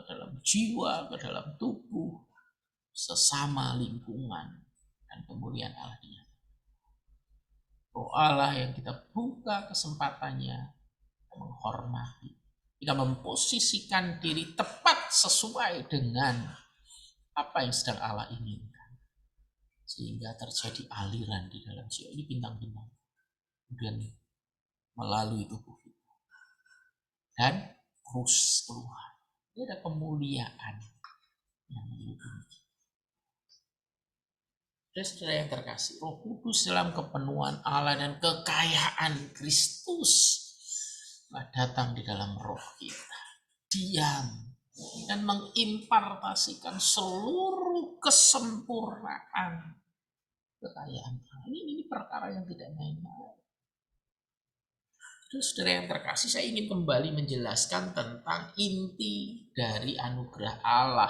dalam jiwa, ke dalam tubuh, sesama lingkungan dan kemuliaan Allah dia. Roh Allah yang kita buka kesempatannya menghormati, kita memposisikan diri tepat sesuai dengan apa yang sedang Allah inginkan, sehingga terjadi aliran di dalam jiwa ini bintang-bintang, kemudian melalui tubuh kita dan terus keluar. Ini ada kemuliaan yang meliputi. Saudara yang terkasih, Roh Kudus dalam kepenuhan Allah dan kekayaan Kristus datang di dalam roh kita, diam dan mengimpartasikan seluruh kesempurnaan kekayaan Allah. Ini perkara yang tidak main-main. Terus saudara yang terkasih, saya ingin kembali menjelaskan tentang inti dari anugerah Allah,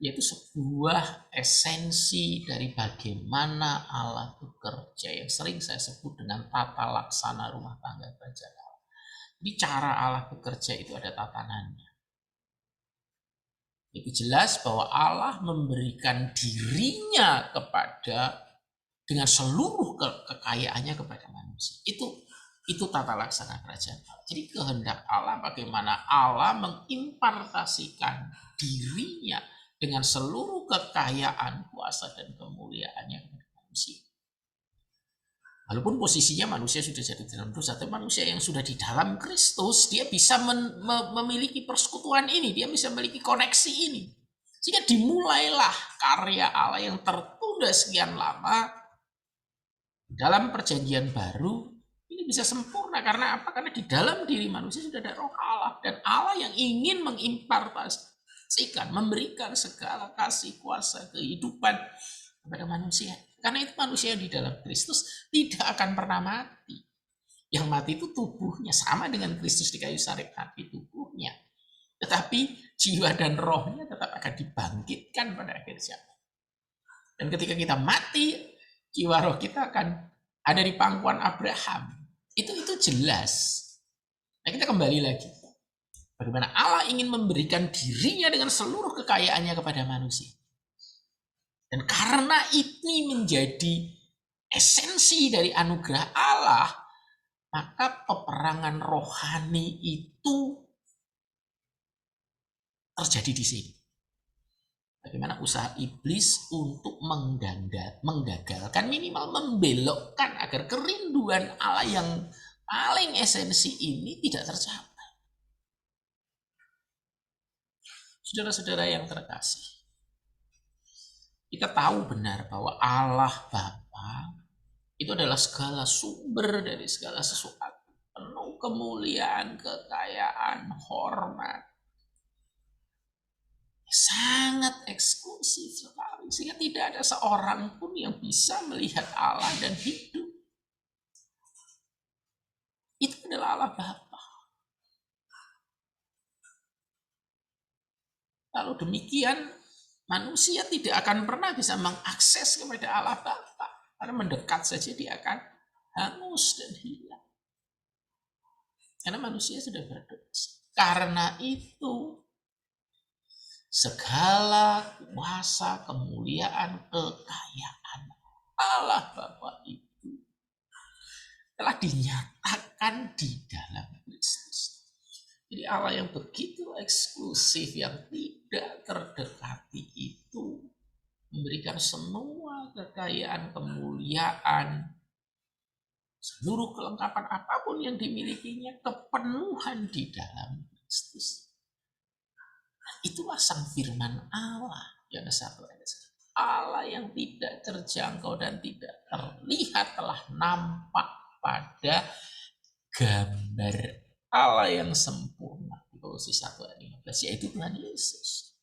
yaitu sebuah esensi dari bagaimana Allah bekerja yang sering saya sebut dengan tata laksana rumah tangga kerajaan Allah. Jadi cara Allah bekerja itu ada tatanannya. Itu jelas bahwa Allah memberikan dirinya dengan seluruh kekayaannya kepada manusia. Itu tata laksana kerajaan Allah. Jadi kehendak Allah bagaimana Allah mengimpartasikan dirinya dengan seluruh kekayaan, kuasa dan kemuliaannya kepada manusia. Walaupun posisinya manusia sudah jadi dalam dosa, tapi manusia yang sudah di dalam Kristus, dia bisa memiliki persekutuan ini, dia bisa memiliki koneksi ini. Sehingga dimulailah karya Allah yang tertunda sekian lama dalam perjanjian baru, ini bisa sempurna. Karena apa? Karena di dalam diri manusia sudah ada roh Allah. Dan Allah yang ingin mengimpartasikan, memberikan segala kasih, kuasa, kehidupan kepada manusia. Karena itu manusia di dalam Kristus tidak akan pernah mati. Yang mati itu tubuhnya, sama dengan Kristus di kayu salib mati tubuhnya. Tetapi jiwa dan rohnya tetap akan dibangkitkan pada akhir zaman. Dan ketika kita mati, jiwa roh kita akan ada di pangkuan Abraham. Itu jelas. Nah, kita kembali lagi. Bagaimana Allah ingin memberikan dirinya dengan seluruh kekayaannya kepada manusia. Dan karena ini menjadi esensi dari anugerah Allah, maka peperangan rohani itu terjadi di sini. Bagaimana usaha iblis untuk menggagalkan, minimal membelokkan agar kerinduan Allah yang paling esensi ini tidak tercapai. Saudara-saudara yang terkasih, kita tahu benar bahwa Allah Bapa itu adalah segala sumber dari segala sesuatu, penuh kemuliaan, kekayaan, hormat, sangat eksklusif sekali, sehingga tidak ada seorang pun yang bisa melihat Allah dan hidup. Itu adalah Allah Bapa. Kalau demikian, manusia tidak akan pernah bisa mengakses kepada Allah Bapa. Karena mendekat saja dia akan hangus dan hilang. Karena manusia sudah berdosa. Karena itu, segala kuasa, kemuliaan, kekayaan Allah Bapa itu telah dinyatakan di dalam Kristus. Jadi Allah yang begitu eksklusif, yang tidak terdekati itu memberikan semua kekayaan, kemuliaan, seluruh kelengkapan apapun yang dimilikinya, kepenuhan di dalam Kristus. Itulah sang firman Allah. Yohanes 1 ayat 1. Allah yang tidak terjangkau dan tidak terlihat telah nampak pada gambar Allah yang sempurna. Di Kolose 1 ayat 15, yaitu Tuhan Yesus.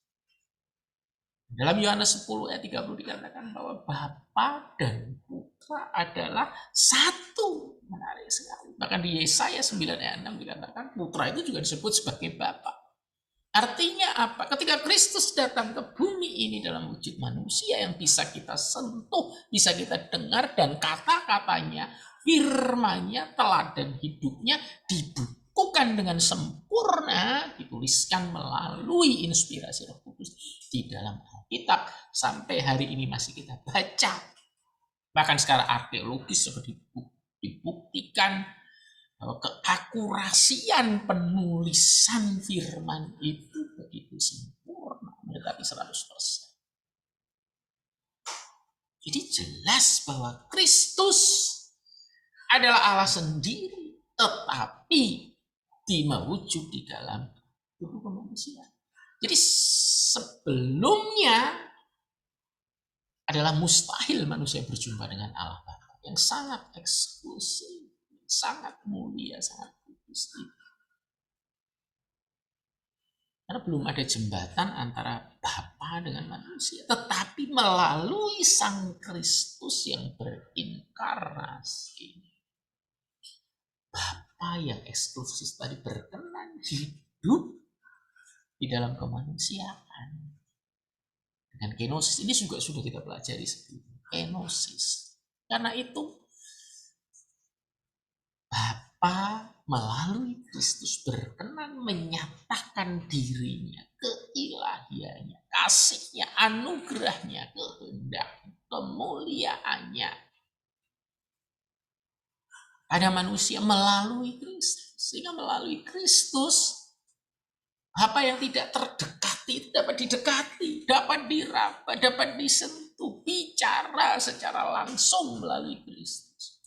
Dalam Yohanes 10 ayat 30 dikatakan bahwa Bapa dan Putra adalah satu. Menarik sekali. Bahkan di Yesaya 9 ayat 6 dikatakan Putra itu juga disebut sebagai Bapa. Artinya apa? Ketika Kristus datang ke bumi ini dalam wujud manusia yang bisa kita sentuh, bisa kita dengar, dan kata-katanya, firman-Nya, teladan hidupnya dibukukan dengan sempurna, dituliskan melalui inspirasi Roh Kudus di dalam Alkitab. Sampai hari ini masih kita baca. Bahkan secara arkeologis sudah dibuktikan bahwa keakurasian penulisan firman itu begitu sempurna, mendekati 100%. Jadi jelas bahwa Kristus adalah Allah sendiri, tetapi dimewujud di dalam tubuh manusia. Jadi sebelumnya adalah mustahil manusia berjumpa dengan Allah Bapa yang sangat eksklusif, sangat mulia, sangat kudus. Karena belum ada jembatan antara Bapa dengan manusia. Tetapi melalui Sang Kristus yang berinkarnasi, Bapa yang eksklusif tadi berkenan hidup di dalam kemanusiaan. Dengan kenosis ini juga sudah kita pelajari sebelumnya. Kenosis. Karena itu Bapa melalui Kristus berkenan menyatakan dirinya, keilahiannya, kasihnya, anugerahnya, kehendak, kemuliaannya pada manusia melalui Kristus. Sehingga melalui Kristus, apa yang tidak terdekati dapat didekati, dapat diraba, dapat disentuh, bicara secara langsung melalui Kristus.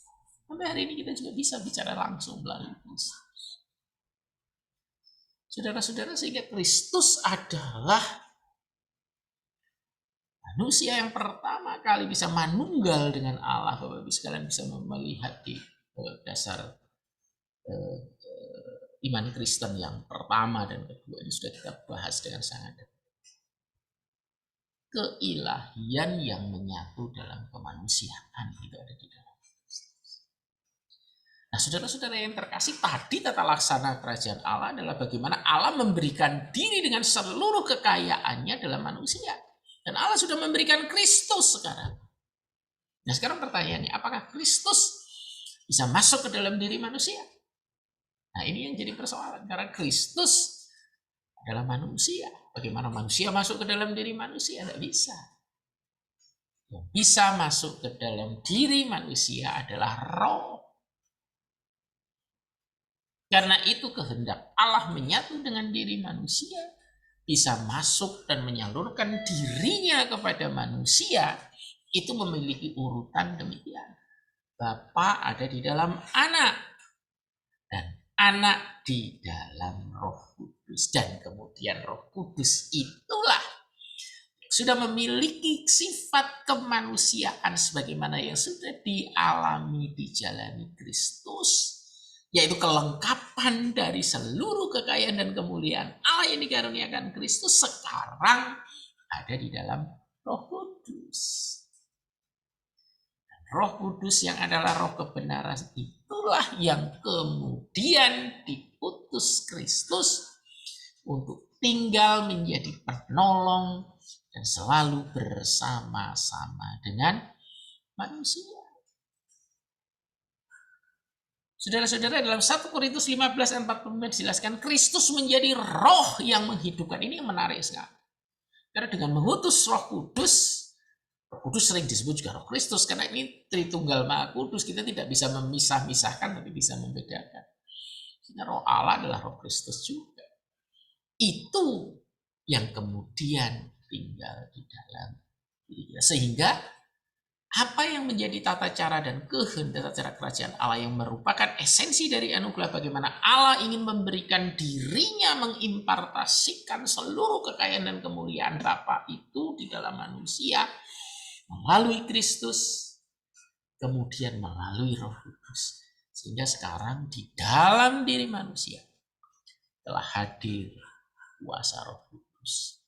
Sampai hari ini kita juga bisa bicara langsung melalui Kristus. Saudara-saudara, sehingga Kristus adalah manusia yang pertama kali bisa manunggal dengan Allah. Bapak-Ibu sekalian bisa melihat di dasar iman Kristen yang pertama dan kedua ini sudah kita bahas dengan sangat dekat. Keilahian yang menyatu dalam kemanusiaan itu ada di dalam. Nah, saudara-saudara yang terkasih, tadi tata laksana kerajaan Allah adalah bagaimana Allah memberikan diri dengan seluruh kekayaannya dalam manusia. Dan Allah sudah memberikan Kristus sekarang. Nah, sekarang pertanyaannya, apakah Kristus bisa masuk ke dalam diri manusia? Nah, ini yang jadi persoalan. Karena Kristus adalah manusia. Bagaimana manusia masuk ke dalam diri manusia? Tidak bisa. Yang bisa masuk ke dalam diri manusia adalah roh. Karena itu kehendak Allah menyatu dengan diri manusia, bisa masuk dan menyalurkan dirinya kepada manusia, itu memiliki urutan demikian. Bapa ada di dalam anak, dan anak di dalam Roh Kudus. Dan kemudian Roh Kudus itulah sudah memiliki sifat kemanusiaan sebagaimana yang sudah dialami, dijalani Kristus, yaitu kelengkapan dari seluruh kekayaan dan kemuliaan Allah yang dikaruniakan Kristus sekarang ada di dalam Roh Kudus. Dan Roh Kudus yang adalah roh kebenaran itulah yang kemudian diutus Kristus untuk tinggal menjadi penolong dan selalu bersama-sama dengan manusia. Saudara-saudara, dalam 1 Korintus 15 ayat 40 dijelaskan Kristus menjadi roh yang menghidupkan. Ini yang menarik sekali. Karena dengan mengutus Roh Kudus sering disebut juga Roh Kristus, karena ini Tritunggal Maha Kudus, kita tidak bisa memisah-misahkan tapi bisa membedakan. Sehingga Roh Allah adalah Roh Kristus juga. Itu yang kemudian tinggal di dalam diri kita. Sehingga apa yang menjadi tata cara dan kehendak tata cara kerajaan Allah yang merupakan esensi dari anugerah, bagaimana Allah ingin memberikan dirinya, mengimpartasikan seluruh kekayaan dan kemuliaan Bapa itu di dalam manusia melalui Kristus, kemudian melalui Roh Kudus. Sehingga sekarang di dalam diri manusia telah hadir kuasa Roh Kudus.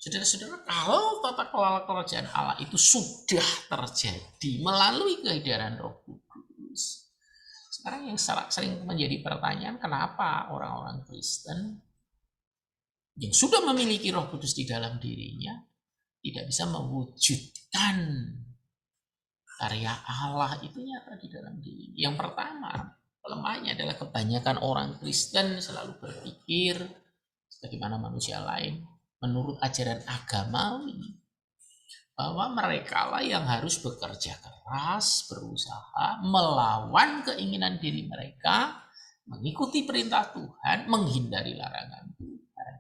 Saudara-saudara, kalau tata kelola kerajaan Allah itu sudah terjadi melalui kehadiran Roh Kudus, Sekarang yang sering menjadi pertanyaan, kenapa orang-orang Kristen yang sudah memiliki Roh Kudus di dalam dirinya tidak bisa mewujudkan karya Allah itu nyata di dalam diri. Yang pertama, kelemahannya adalah kebanyakan orang Kristen selalu berpikir sebagaimana manusia lain menurut ajaran agamawi bahwa mereka lah yang harus bekerja keras, berusaha melawan keinginan diri mereka, mengikuti perintah Tuhan, menghindari larangan Tuhan,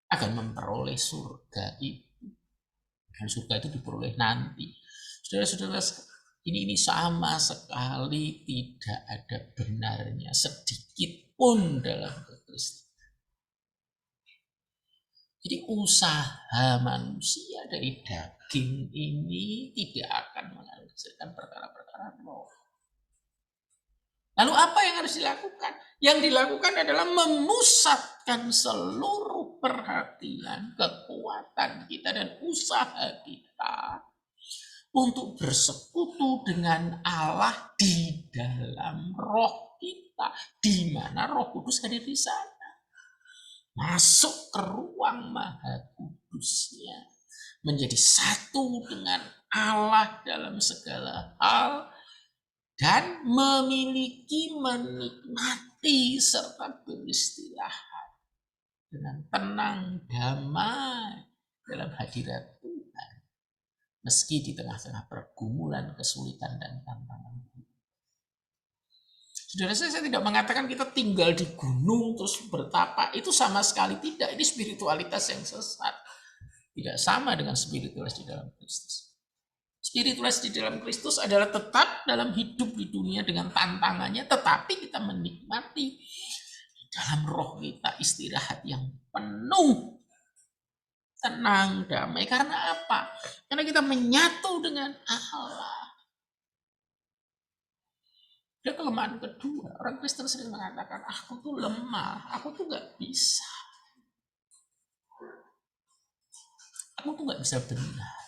akan memperoleh surga itu. Dan surga itu diperoleh nanti. Saudara-saudara, ini sama sekali tidak ada benarnya sedikit pun dalam kekristenan. Jadi usaha manusia dari daging ini tidak akan menghasilkan perkara-perkara roh. Lalu apa yang harus dilakukan? Yang dilakukan adalah memusatkan seluruh perhatian, kekuatan kita dan usaha kita untuk bersekutu dengan Allah di dalam roh kita, di mana Roh Kudus hadir di sana. Masuk ke ruang Maha Kudusnya, menjadi satu dengan Allah dalam segala hal, dan menikmati serta beristirahat dengan tenang, damai dalam hadirat Tuhan, meski di tengah-tengah pergumulan, kesulitan, dan tantangan. Saudara, saya tidak mengatakan kita tinggal di gunung terus bertapa, itu sama sekali tidak. Ini spiritualitas yang sesat, tidak sama dengan spiritualitas di dalam Kristus. Spiritualitas di dalam Kristus adalah tetap dalam hidup di dunia dengan tantangannya, tetapi kita menikmati di dalam roh kita istirahat yang penuh, tenang, damai. Karena apa? Karena kita menyatu dengan Allah. Dan kelemahan kedua, orang Kristen sering mengatakan, aku tuh lemah, aku tuh gak bisa. Aku tuh gak bisa benar.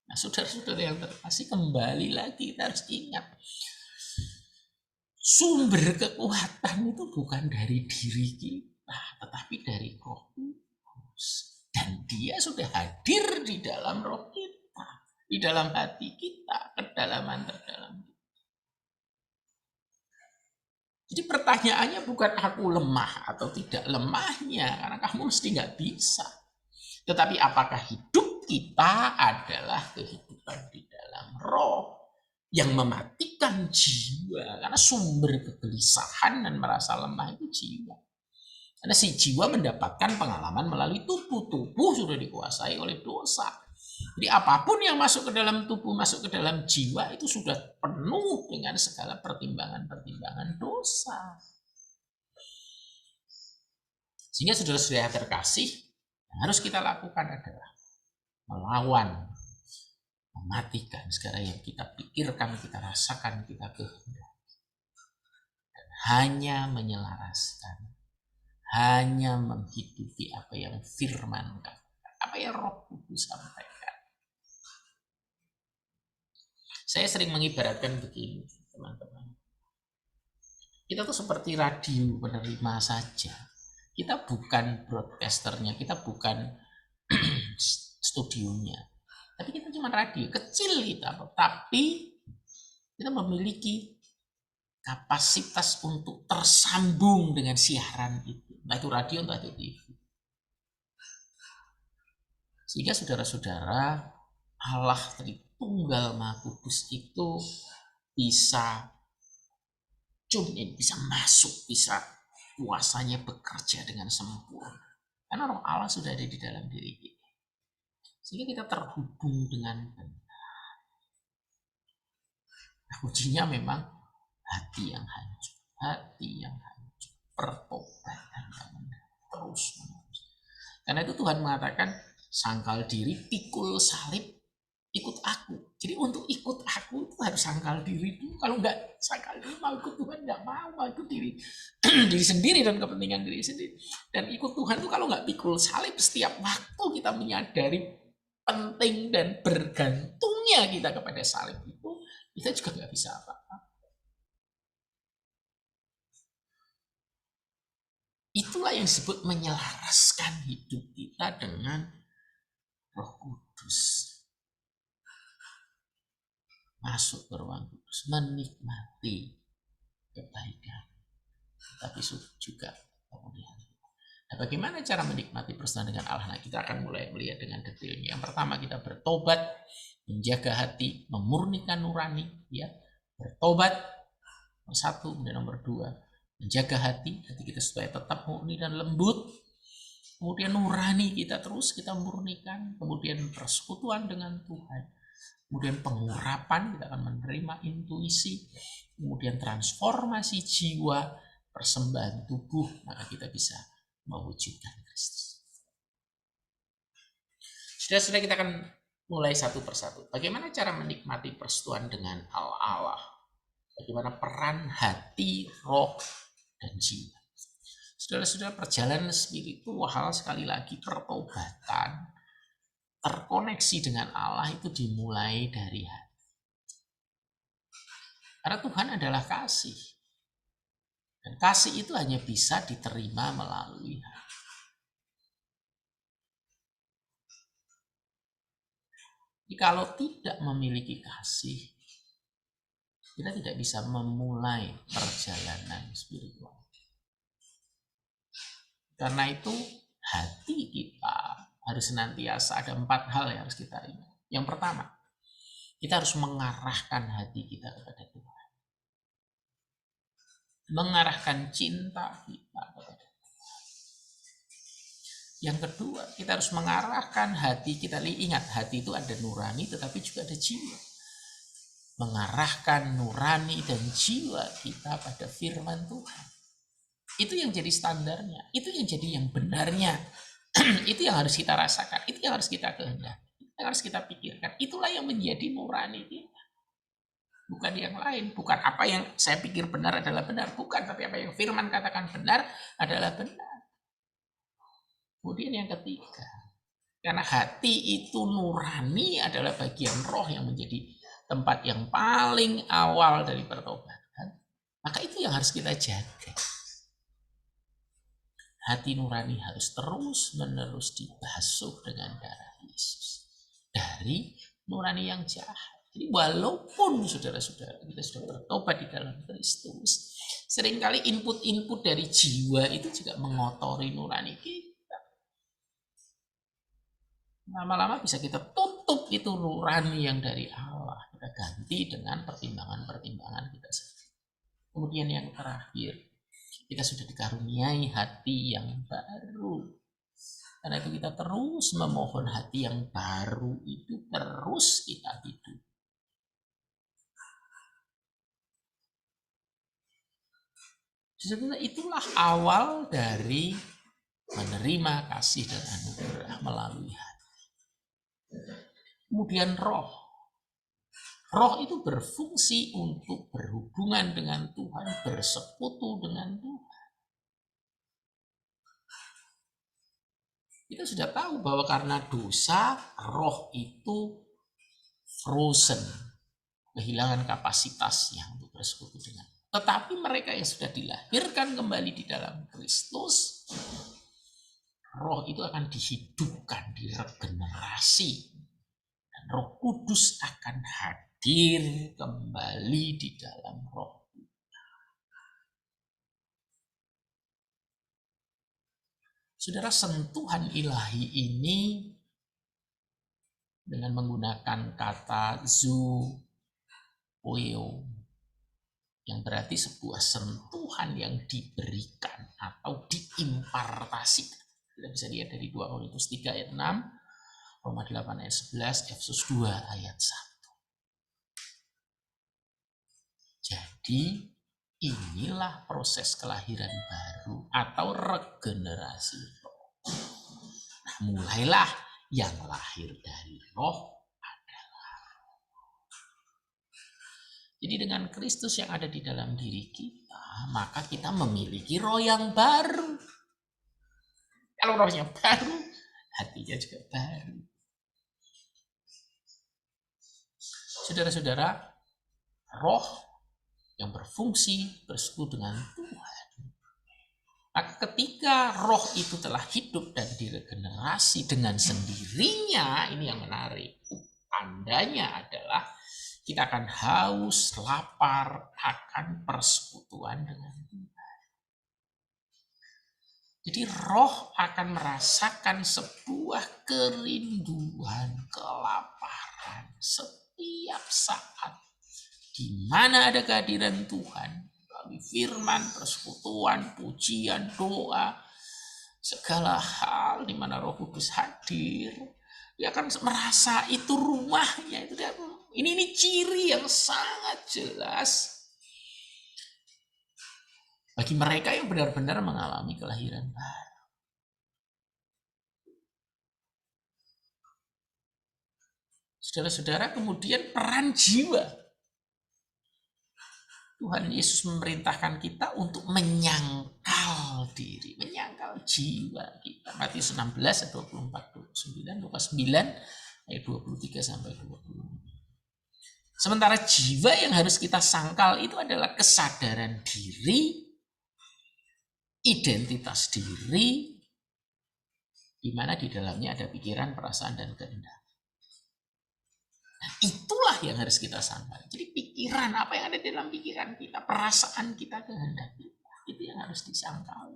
Nah, saudara-saudara yang terkasih, kembali lagi kita harus ingat, sumber kekuatan itu bukan dari diri kita, tetapi dari Roh Kudus. Dan dia sudah hadir di dalam roh kita, di dalam hati kita, kedalaman terdalam. Jadi pertanyaannya bukan aku lemah atau tidak lemahnya, karena kamu mesti nggak bisa. Tetapi apakah hidup kita adalah kehidupan di dalam roh yang mematikan jiwa? Karena sumber kegelisahan dan merasa lemah itu jiwa. Karena si jiwa mendapatkan pengalaman melalui tubuh. Tubuh sudah dikuasai oleh dosa. Jadi apapun yang masuk ke dalam tubuh, masuk ke dalam jiwa, itu sudah penuh dengan segala pertimbangan-pertimbangan dosa. Sehingga saudara-saudara terkasih, yang harus kita lakukan adalah melawan, mematikan segala yang kita pikirkan, kita rasakan, kita kehendaki. Dan hanya menyelaraskan, hanya menghidupi apa yang firman katakan, apa yang Roh Kudus sampaikan. Saya sering mengibaratkan begini, teman-teman. Kita tuh seperti radio penerima saja. Kita bukan broadcasternya, kita bukan studionya. Tapi kita cuma radio, kecil kita. Tapi kita memiliki kapasitas untuk tersambung dengan siaran itu. Entah itu radio, entah itu TV. Sehingga saudara-saudara, Allah Tritunggal Maha Kudus itu bisa tune in, bisa masuk, bisa kuasanya bekerja dengan sempurna. Karena roh Allah sudah ada di dalam diri kita. Sehingga kita terhubung dengan benar. Nah, kuncinya memang hati yang hancur, pertobatan yang terus menerus. Karena itu Tuhan mengatakan, sangkal diri, pikul salib, ikut aku. Jadi untuk ikut aku itu harus sangkal diri dulu. Kalau enggak sangkal diri, mau ikut Tuhan enggak mau ikut diri diri sendiri dan kepentingan diri sendiri. Dan ikut Tuhan itu kalau enggak pikul salib, setiap waktu kita menyadari penting dan bergantungnya kita kepada salib itu, kita juga enggak bisa apa-apa. itulah yang disebut menyelaraskan hidup kita dengan Roh Kudus. Masuk ke ruang kudus, menikmati kebaikan, tapi juga kemuliaan. Nah, bagaimana cara menikmati persekutuan dengan Allah? Nah, kita akan mulai melihat dengan detailnya. Yang pertama, kita bertobat, menjaga hati, memurnikan nurani, ya. Bertobat, nomor satu. Kemudian nomor dua, menjaga hati kita supaya tetap murni dan lembut. Kemudian nurani kita terus kita murnikan. Kemudian persekutuan dengan Tuhan. Kemudian pengurapan, kita akan menerima intuisi. Kemudian transformasi jiwa, persembahan tubuh, maka kita bisa mewujudkan Kristus. Sudah kita akan mulai satu persatu. Bagaimana cara menikmati persekutuan dengan Allah? Bagaimana peran hati, roh, dan jiwa? Saudara-saudara, perjalanan spiritual sekali lagi pertobatan terkoneksi dengan Allah itu dimulai dari hati. Karena Tuhan adalah kasih. Dan kasih itu hanya bisa diterima melalui hati. Jadi kalau tidak memiliki kasih, kita tidak bisa memulai perjalanan spiritual. Karena itu hati kita harus senantiasa ada 4 hal yang harus kita ingat. Yang pertama, kita harus mengarahkan hati kita kepada Tuhan. Mengarahkan cinta kita kepada Tuhan. Yang kedua, kita harus mengarahkan hati kita. Ingat, hati itu ada nurani tetapi juga ada jiwa. Mengarahkan nurani dan jiwa kita pada firman Tuhan. Itu yang jadi standarnya. Itu yang jadi yang benarnya. Itu yang harus kita rasakan, itu yang harus kita kehendaki, yang harus kita pikirkan. Itulah yang menjadi nurani kita. Bukan yang lain, bukan apa yang saya pikir benar adalah benar, bukan, tapi apa yang firman katakan benar adalah benar. Kemudian yang ketiga, karena hati itu nurani adalah bagian roh yang menjadi tempat yang paling awal dari pertobatan, maka itu yang harus kita jaga. Hati nurani harus terus-menerus dibasuh dengan darah Yesus. Dari nurani yang jahat. Jadi walaupun saudara-saudara kita sudah bertobat di dalam Kristus, seringkali input-input dari jiwa itu juga mengotori nurani kita. Lama-lama bisa kita tutup itu nurani yang dari Allah. Kita ganti dengan pertimbangan-pertimbangan kita sendiri. Kemudian yang terakhir, kita sudah dikaruniai hati yang baru. Karena itu kita terus memohon hati yang baru itu terus kita hidup. Sebenarnya itulah awal dari menerima kasih dan anugerah melalui hati. Kemudian roh. Roh itu berfungsi untuk berhubungan dengan Tuhan, bersekutu dengan Tuhan. Kita sudah tahu bahwa karena dosa, roh itu frozen, kehilangan kapasitasnya untuk bersekutu dengan. Tetapi mereka yang sudah dilahirkan kembali di dalam Kristus, roh itu akan dihidupkan, diregenerasi. Dan Roh Kudus akan hadir kembali di dalam roh. Saudara, sentuhan ilahi ini dengan menggunakan kata zoeo, yang berarti sebuah sentuhan yang diberikan atau diimpartasikan. Kita bisa lihat dari 2 Korintus 3 ayat 6, Roma 8 ayat 11, Efesus 2 ayat 1. Jadi inilah proses kelahiran baru atau regenerasi roh. Nah, mulailah yang lahir dari roh adalah roh. Jadi dengan Kristus yang ada di dalam diri kita, maka kita memiliki roh yang baru. Kalau rohnya baru, hatinya juga baru. Saudara-saudara, roh yang berfungsi bersekutu dengan Tuhan. Maka ketika roh itu telah hidup dan diregenerasi dengan sendirinya, ini yang menarik. Tandanya adalah kita akan haus, lapar akan persekutuan dengan Tuhan. Jadi roh akan merasakan sebuah kerinduan, kelaparan setiap saat. Di mana ada kehadiran Tuhan, melalui firman, persekutuan, pujian, doa, segala hal di mana Roh Kudus hadir, dia akan merasa itu rumahnya. Itu dia, ini ciri yang sangat jelas bagi mereka yang benar-benar mengalami kelahiran baru. Saudara-saudara, kemudian peran jiwa. Tuhan Yesus memerintahkan kita untuk menyangkal diri, menyangkal jiwa kita. Matius 16 ayat 24, 29, Lukas 9 ayat 23 sampai 25. Sementara jiwa yang harus kita sangkal itu adalah kesadaran diri, identitas diri, di mana di dalamnya ada pikiran, perasaan, dan kehendak. Itulah yang harus kita sangkal. Jadi pikiran, apa yang ada dalam pikiran kita, perasaan kita, kehendak kita, itu yang harus disangkal.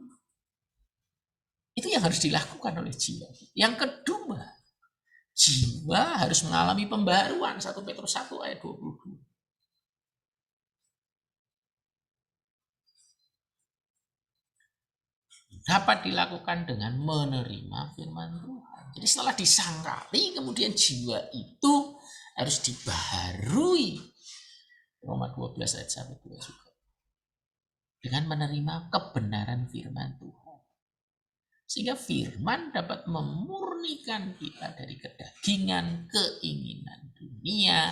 Itu yang harus dilakukan oleh jiwa. Yang kedua, jiwa harus mengalami pembaharuan. 1 Petrus 1 ayat 22. Dapat dilakukan dengan menerima firman Tuhan. Jadi setelah disangkali, kemudian jiwa itu harus dibaharui. Roma 12 ayat 1-2 juga. Dengan menerima kebenaran firman Tuhan. Sehingga firman dapat memurnikan kita dari kedagingan, keinginan dunia,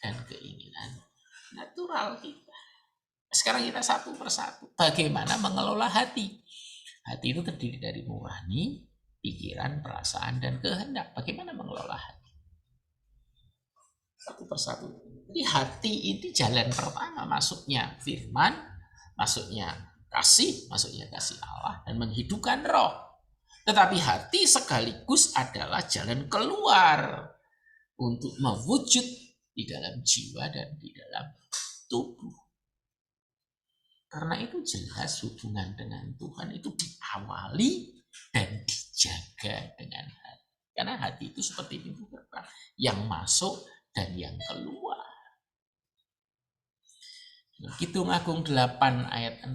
dan keinginan natural kita. Sekarang kita satu persatu. Bagaimana mengelola hati? Hati itu terdiri dari nurani, pikiran, perasaan, dan kehendak. Bagaimana mengelola hati? Satu persatu. Jadi hati itu jalan pertama, masuknya firman, masuknya kasih Allah, dan menghidupkan roh. Tetapi hati sekaligus adalah jalan keluar untuk mewujud di dalam jiwa dan di dalam tubuh. Karena itu jelas hubungan dengan Tuhan itu diawali dan dijaga dengan hati. Karena hati itu seperti pintu gerbang yang masuk dan yang keluar. Kidung Agung 8 ayat 6.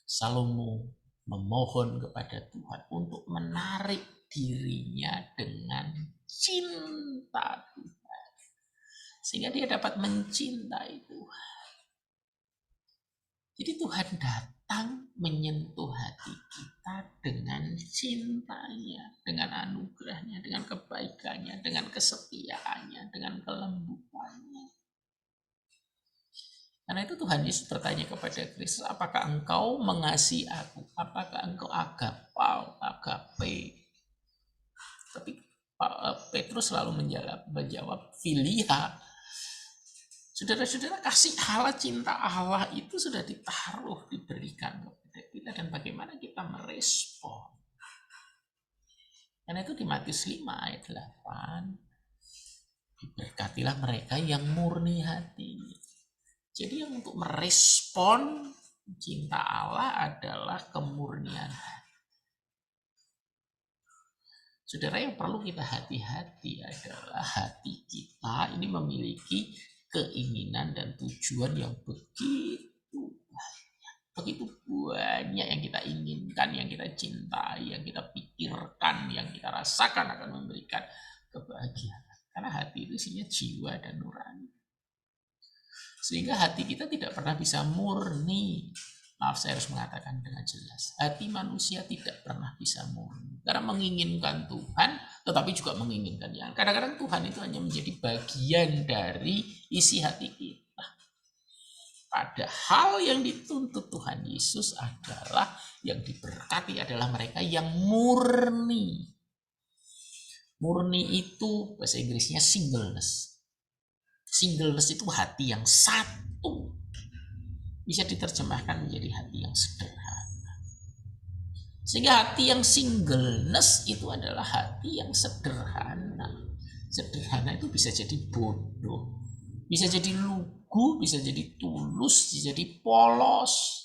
Salomo memohon kepada Tuhan untuk menarik dirinya dengan cinta Tuhan. Sehingga dia dapat mencintai Tuhan. Jadi Tuhan datang menyentuh hati kita dengan cintanya, dengan anugerahnya, dengan kebaikannya, dengan kesetiaannya, dengan kelembutannya. Karena itu Tuhan Yesus bertanya kepada Kristus, apakah engkau mengasihi aku? Apakah engkau agape? Tapi Petrus selalu menjawab filia. Saudara-saudara, kasih Allah, cinta Allah itu sudah ditaruh, diberikan kepada kita, dan bagaimana kita merespon. Karena itu di Matius 5 ayat 8, diberkatilah mereka yang murni hati. Jadi yang untuk merespon cinta Allah adalah kemurnian hati. Saudara, yang perlu kita hati-hati adalah hati kita ini memiliki keinginan dan tujuan yang begitu banyak yang kita inginkan, yang kita cintai, yang kita pikirkan, yang kita rasakan akan memberikan kebahagiaan. Karena hati itu isinya jiwa dan nurani. Sehingga hati kita tidak pernah bisa murni. Maaf, saya harus mengatakan dengan jelas. Hati manusia tidak pernah bisa murni. Karena menginginkan Tuhan, tetapi juga menginginkan yang. Kadang-kadang Tuhan itu hanya menjadi bagian dari isi hati kita. Padahal yang dituntut Tuhan Yesus adalah, yang diberkati adalah mereka yang murni. Murni itu bahasa Inggrisnya singleness. Singleness itu hati yang satu. Bisa diterjemahkan menjadi hati yang sederhana. Sehingga hati yang singleness itu adalah hati yang sederhana. Sederhana itu bisa jadi bodoh, bisa jadi lugu, bisa jadi tulus, bisa jadi polos.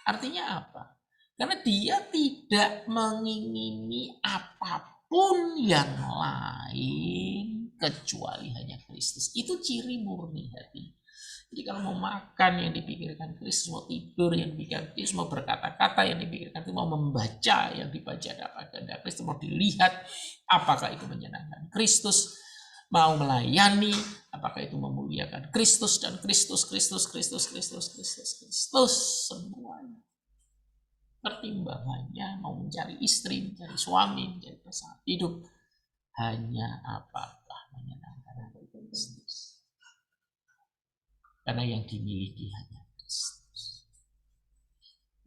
Artinya apa? Karena dia tidak mengingini apapun yang lain kecuali hanya Kristus. Itu ciri murni hati. Jadi kalau mau makan yang dipikirkan Kristus, mau tidur yang dipikirkan Kristus, mau berkata-kata yang dipikirkan Kristus, mau membaca yang dibaca dapat kehendak Kristus, mau dilihat apakah itu menyenangkan Kristus, mau melayani apakah itu memuliakan Kristus, dan Kristus semuanya. Pertimbangannya mau mencari istri, mencari suami, mencari pasangan hidup, hanya apakah menyenangkan Kristus. Karena yang dimiliki hanya Kristus.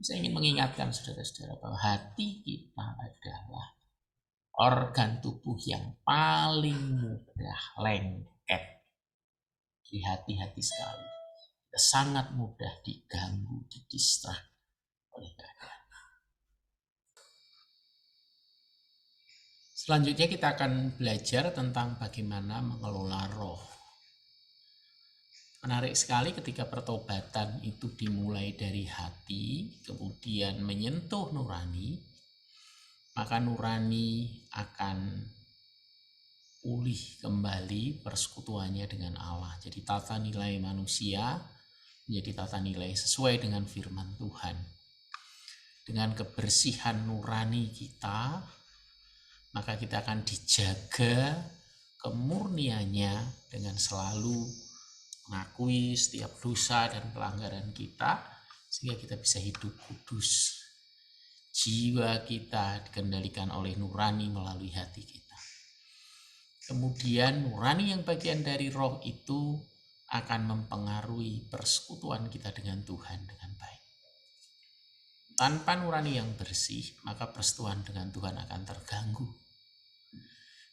Saya ingin mengingatkan saudara-saudara bahwa hati kita adalah organ tubuh yang paling mudah lengket. Di hati-hati sekali. Kita sangat mudah diganggu, didistrak oleh keadaan. Selanjutnya kita akan belajar tentang bagaimana mengelola roh. Menarik sekali ketika pertobatan itu dimulai dari hati, kemudian menyentuh nurani, maka nurani akan pulih kembali persekutuannya dengan Allah. Jadi tata nilai manusia menjadi tata nilai sesuai dengan firman Tuhan. Dengan kebersihan nurani kita, maka kita akan dijaga kemurniannya dengan selalu mengakui setiap dosa dan pelanggaran kita, sehingga kita bisa hidup kudus. Jiwa kita dikendalikan oleh nurani melalui hati kita. Kemudian nurani yang bagian dari roh itu akan mempengaruhi persekutuan kita dengan Tuhan dengan baik. Tanpa nurani yang bersih, maka persekutuan dengan Tuhan akan terganggu.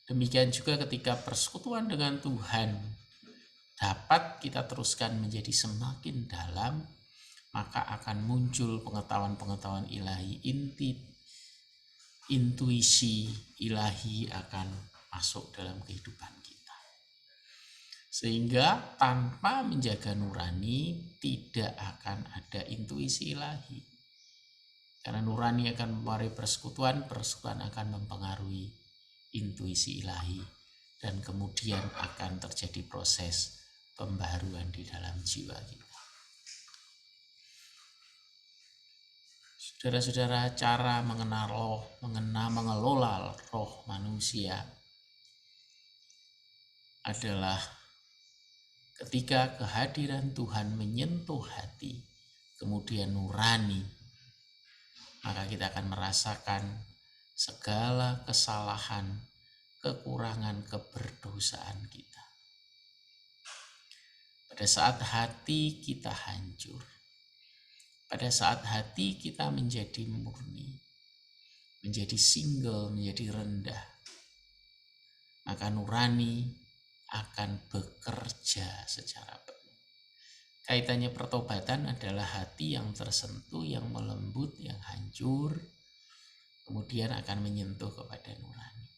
Demikian juga ketika persekutuan dengan Tuhan dapat kita teruskan menjadi semakin dalam, maka akan muncul pengetahuan-pengetahuan ilahi, intuisi ilahi akan masuk dalam kehidupan kita. Sehingga tanpa menjaga nurani tidak akan ada intuisi ilahi. Karena nurani akan mempengaruhi persekutuan akan mempengaruhi intuisi ilahi, dan kemudian akan terjadi proses pembaharuan di dalam jiwa kita. Saudara-saudara, cara mengelola roh manusia adalah ketika kehadiran Tuhan menyentuh hati, kemudian nurani, maka kita akan merasakan segala kesalahan, kekurangan, keberdosaan kita. Pada saat hati kita hancur, pada saat hati kita menjadi murni, menjadi single, menjadi rendah, maka nurani akan bekerja secara penuh. Kaitannya pertobatan adalah hati yang tersentuh, yang melembut, yang hancur, kemudian akan menyentuh kepada nurani.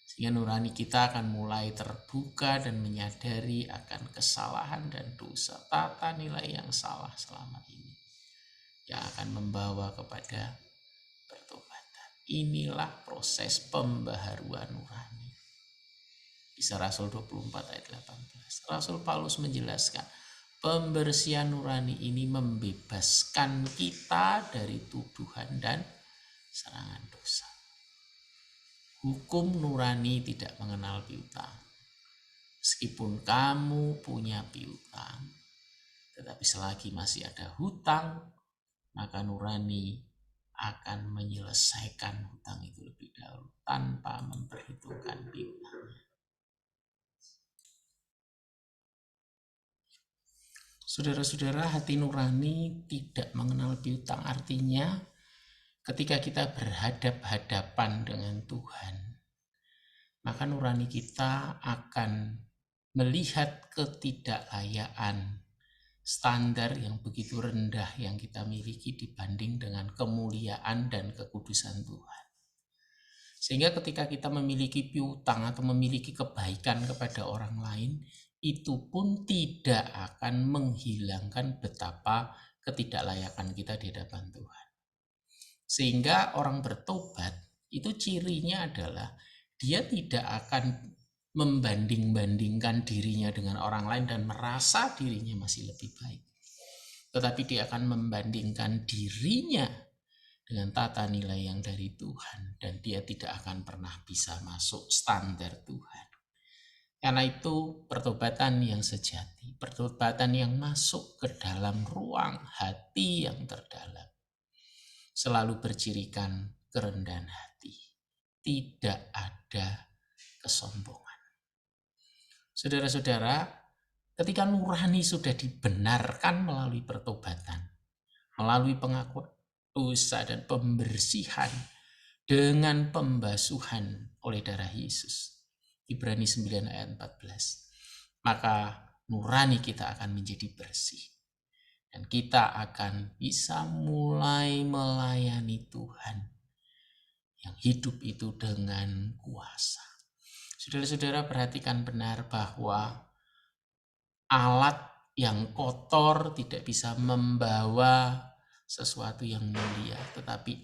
Sehingga nurani kita akan mulai terbuka dan menyadari akan kesalahan dan dosa, tata nilai yang salah selama ini, yang akan membawa kepada pertobatan. Inilah proses pembaharuan nurani. Kisah Rasul 24 ayat 18. Rasul Paulus menjelaskan, pembersihan nurani ini membebaskan kita dari tuduhan dan serangan dosa. Hukum nurani tidak mengenal piutang. Meskipun kamu punya piutang, tetapi selagi masih ada hutang, maka nurani akan menyelesaikan hutang itu lebih dahulu tanpa memperhitungkan piutangnya. Saudara-saudara, hati nurani tidak mengenal piutang, artinya ketika kita berhadap-hadapan dengan Tuhan, maka nurani kita akan melihat ketidaklayaan standar yang begitu rendah yang kita miliki dibanding dengan kemuliaan dan kekudusan Tuhan. Sehingga ketika kita memiliki piutang atau memiliki kebaikan kepada orang lain, itu pun tidak akan menghilangkan betapa ketidaklayakan kita di hadapan Tuhan. Sehingga orang bertobat itu cirinya adalah dia tidak akan membanding-bandingkan dirinya dengan orang lain dan merasa dirinya masih lebih baik. Tetapi dia akan membandingkan dirinya dengan tata nilai yang dari Tuhan, dan dia tidak akan pernah bisa masuk standar Tuhan. Karena itu pertobatan yang sejati, pertobatan yang masuk ke dalam ruang hati yang terdalam, selalu bercirikan kerendahan hati, tidak ada kesombongan. Saudara-saudara, ketika nurani sudah dibenarkan melalui pertobatan, melalui pengakuan dosa dan pembersihan dengan pembasuhan oleh darah Yesus, Ibrani 9 ayat 14, maka nurani kita akan menjadi bersih. Dan kita akan bisa mulai melayani Tuhan yang hidup itu dengan kuasa. Saudara-saudara, perhatikan benar bahwa alat yang kotor tidak bisa membawa sesuatu yang mulia, tetapi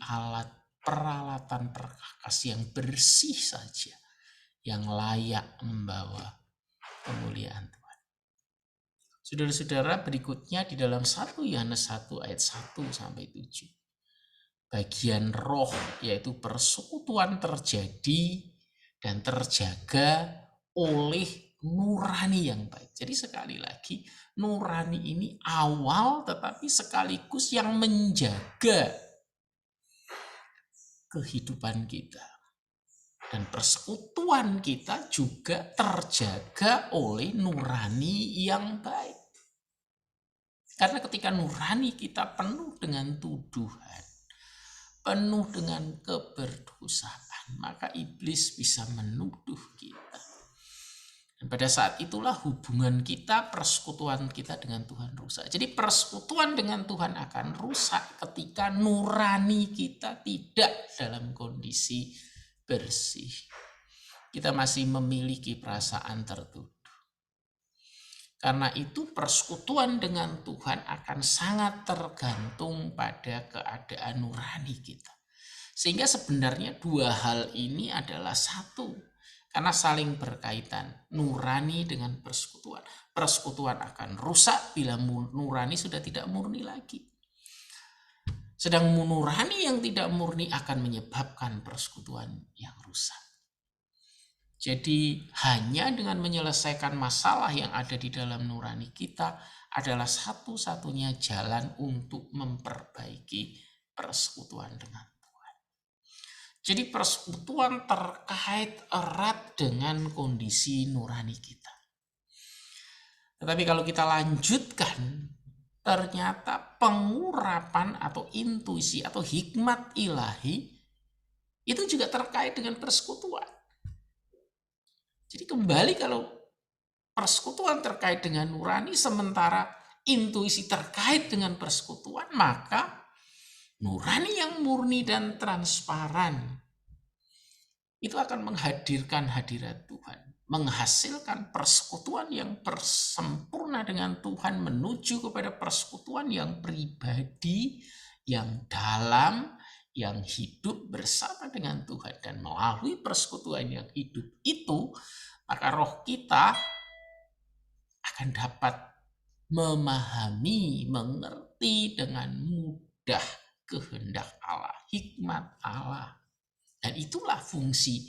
peralatan perkakas yang bersih saja yang layak membawa kemuliaan Tuhan. Saudara-saudara, berikutnya di dalam 1 Yohanes 1 ayat 1 sampai 7. Bagian roh, yaitu persekutuan terjadi dan terjaga oleh nurani yang baik. Jadi sekali lagi, nurani ini awal tetapi sekaligus yang menjaga kehidupan kita. Dan persekutuan kita juga terjaga oleh nurani yang baik. Karena ketika nurani kita penuh dengan tuduhan, penuh dengan keberdosaan, maka iblis bisa menuduh kita. Dan pada saat itulah hubungan kita, persekutuan kita dengan Tuhan rusak. Jadi persekutuan dengan Tuhan akan rusak ketika nurani kita tidak dalam kondisi bersih. Kita masih memiliki perasaan tertuduh. Karena itu persekutuan dengan Tuhan akan sangat tergantung pada keadaan nurani kita. Sehingga sebenarnya dua hal ini adalah satu. Karena saling berkaitan, nurani dengan persekutuan. Persekutuan akan rusak bila nurani sudah tidak murni lagi. Sedang nurani yang tidak murni akan menyebabkan persekutuan yang rusak. Jadi hanya dengan menyelesaikan masalah yang ada di dalam nurani kita adalah satu-satunya jalan untuk memperbaiki persekutuan dengan Tuhan. Jadi persekutuan terkait erat dengan kondisi nurani kita. Tetapi kalau kita lanjutkan, ternyata pengurapan atau intuisi atau hikmat ilahi itu juga terkait dengan persekutuan. Jadi kembali kalau persekutuan terkait dengan nurani sementara intuisi terkait dengan persekutuan, maka nurani yang murni dan transparan itu akan menghadirkan hadirat Tuhan, menghasilkan persekutuan yang bersempurna dengan Tuhan menuju kepada persekutuan yang pribadi, yang dalam, yang hidup bersama dengan Tuhan. Dan melalui persekutuan yang hidup itu, maka roh kita akan dapat memahami, mengerti dengan mudah kehendak Allah, hikmat Allah. Dan itulah fungsi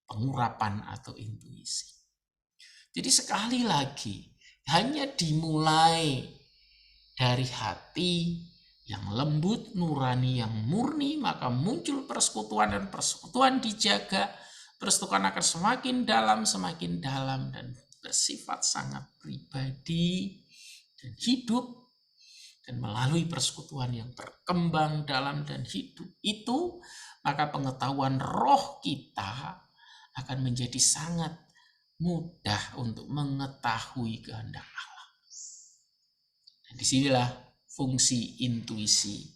pengurapan atau intuisi. Jadi sekali lagi, hanya dimulai dari hati yang lembut, nurani, yang murni, maka muncul persekutuan, dan persekutuan dijaga. Persekutuan akan semakin dalam dan bersifat sangat pribadi dan hidup. Dan melalui persekutuan yang berkembang dalam dan hidup itu, maka pengetahuan roh kita akan menjadi sangat mudah untuk mengetahui kehendak Allah. Dan disinilah fungsi intuisi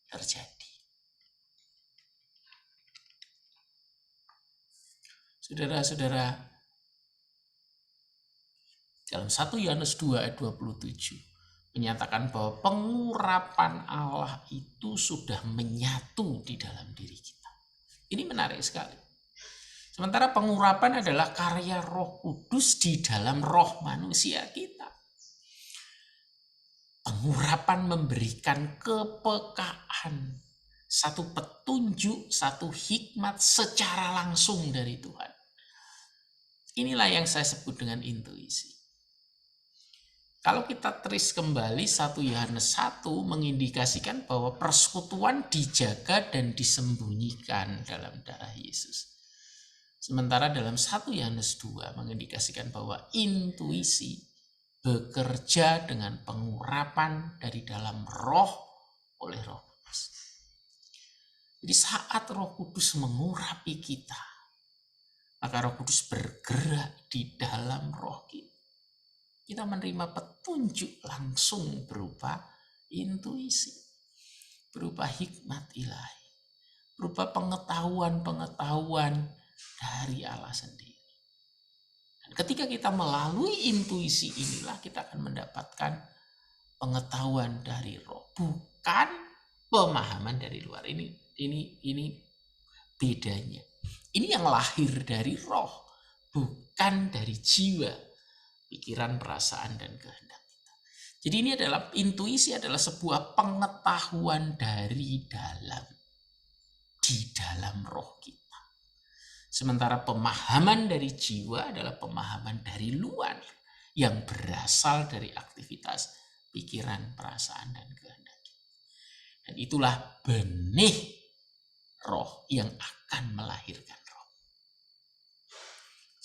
terjadi. Saudara-saudara, dalam 1 Yohanes 2 ayat 27 menyatakan bahwa pengurapan Allah itu sudah menyatu di dalam diri kita. Ini menarik sekali. Sementara pengurapan adalah karya Roh Kudus di dalam roh manusia kita. Pengurapan memberikan kepekaan, satu petunjuk, satu hikmat secara langsung dari Tuhan. Inilah yang saya sebut dengan intuisi. Kalau kita trace kembali 1 Yohanes 1 mengindikasikan bahwa persekutuan dijaga dan disembunyikan dalam darah Yesus. Sementara dalam 1 Yohanes 2 mengindikasikan bahwa intuisi bekerja dengan pengurapan dari dalam roh oleh Roh Kudus. Jadi saat Roh Kudus mengurapi kita, maka Roh Kudus bergerak di dalam roh kita. Kita menerima petunjuk langsung berupa intuisi, berupa hikmat ilahi, berupa pengetahuan-pengetahuan dari Allah sendiri. Dan ketika kita melalui intuisi inilah kita akan mendapatkan pengetahuan dari roh, bukan pemahaman dari luar. Ini bedanya. Ini yang lahir dari roh, bukan dari jiwa, pikiran, perasaan, dan kehendak kita. Jadi ini adalah intuisi adalah sebuah pengetahuan dari di dalam roh kita. Sementara pemahaman dari jiwa adalah pemahaman dari luar yang berasal dari aktivitas pikiran, perasaan, dan kehendak kita. Dan itulah benih roh yang akan melahirkan.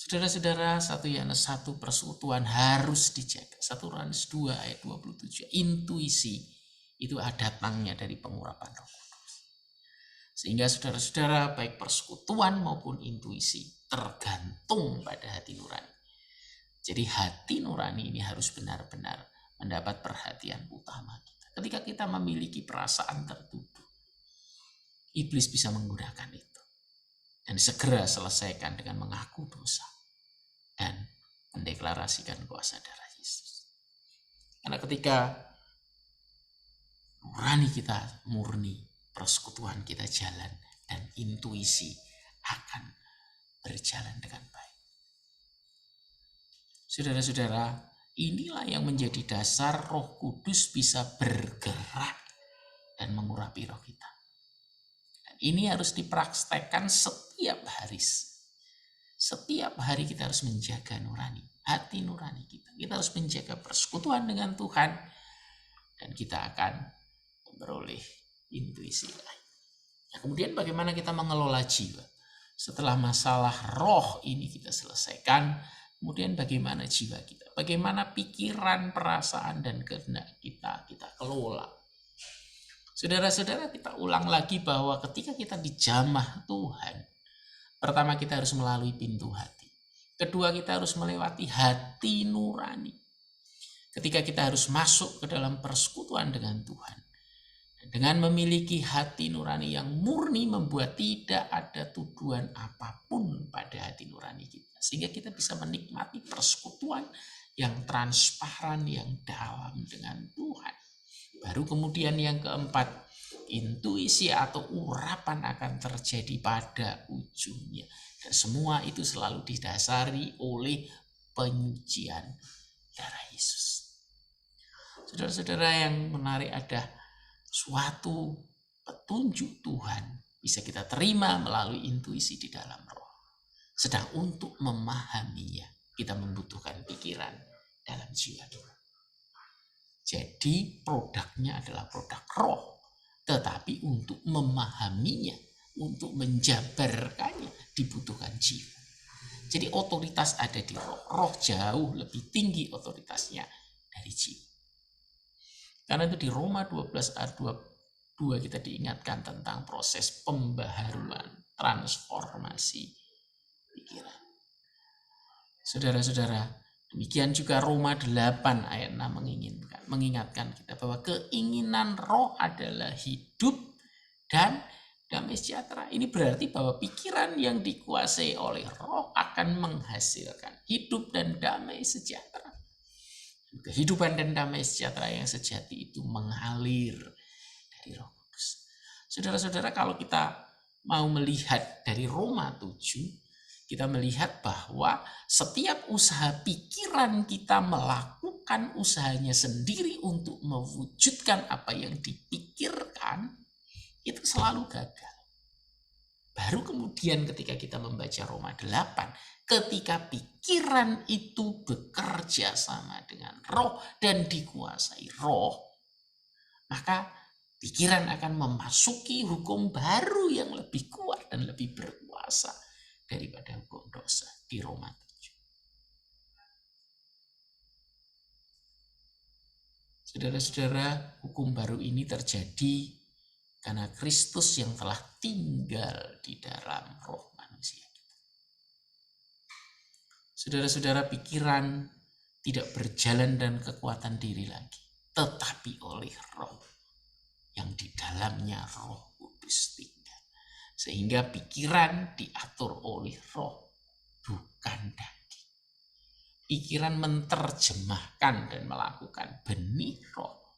Saudara-saudara, 1 Yohanes 1 persekutuan harus dijaga. 1 Yohanes 2 ayat 27. Intuisi itu datangnya dari pengurapan Roh Kudus. Sehingga saudara-saudara baik persekutuan maupun intuisi tergantung pada hati nurani. Jadi hati nurani ini harus benar-benar mendapat perhatian utama kita. Ketika kita memiliki perasaan tertuduh, iblis bisa menggunakan itu. Dan segera selesaikan dengan mengaku dosa dan mendeklarasikan kuasa darah Yesus. Karena ketika nurani kita murni, persekutuan kita jalan, dan intuisi akan berjalan dengan baik. Saudara-saudara, inilah yang menjadi dasar Roh Kudus bisa bergerak dan mengurapi roh kita. Ini harus dipraktekkan setiap hari. Setiap hari kita harus menjaga nurani, hati nurani kita. Kita harus menjaga persekutuan dengan Tuhan. Dan kita akan memperoleh intuisi lain. Nah, kemudian bagaimana kita mengelola jiwa? Setelah masalah roh ini kita selesaikan, kemudian bagaimana jiwa kita? Bagaimana pikiran, perasaan, dan kehendak kita kelola? Saudara-saudara, kita ulang lagi bahwa ketika kita dijamah Tuhan, pertama kita harus melalui pintu hati. Kedua, kita harus melewati hati nurani. Ketika kita harus masuk ke dalam persekutuan dengan Tuhan, dengan memiliki hati nurani yang murni membuat tidak ada tuduhan apapun pada hati nurani kita. Sehingga kita bisa menikmati persekutuan yang transparan, yang dalam dengan Tuhan. Baru kemudian yang keempat, intuisi atau urapan akan terjadi pada ujungnya. Dan semua itu selalu didasari oleh penyucian darah Yesus. Saudara-saudara, yang menarik ada suatu petunjuk Tuhan bisa kita terima melalui intuisi di dalam roh. Sedang untuk memahaminya, kita membutuhkan pikiran dalam jiwa kita. Jadi produknya adalah produk roh. Tetapi untuk memahaminya, untuk menjabarkannya dibutuhkan jiwa. Jadi otoritas ada di roh. Roh jauh lebih tinggi otoritasnya dari jiwa. Karena itu di Roma 12 ayat 22 kita diingatkan tentang proses pembaharuan, transformasi pikiran. Saudara-saudara, Demikian juga Roma 8 ayat 6 mengingatkan kita bahwa keinginan roh adalah hidup dan damai sejahtera. Ini berarti bahwa pikiran yang dikuasai oleh roh akan menghasilkan hidup dan damai sejahtera. Kehidupan dan damai sejahtera yang sejati itu mengalir dari Roh Kudus. Saudara-saudara, kalau kita mau melihat dari Roma 7, kita melihat bahwa setiap usaha pikiran kita melakukan usahanya sendiri untuk mewujudkan apa yang dipikirkan, itu selalu gagal. Baru kemudian ketika kita membaca Roma 8, ketika pikiran itu bekerja sama dengan roh dan dikuasai roh, maka pikiran akan memasuki hukum baru yang lebih kuat dan lebih berkuasa daripada hukum dosa di Roma 7. Saudara-saudara, hukum baru ini terjadi karena Kristus yang telah tinggal di dalam roh manusia. Saudara-saudara, pikiran tidak berjalan dan kekuatan diri lagi, tetapi oleh roh yang di dalamnya Roh Kudus tinggal. Sehingga pikiran diatur oleh roh, bukan daging. Pikiran menerjemahkan dan melakukan benih roh,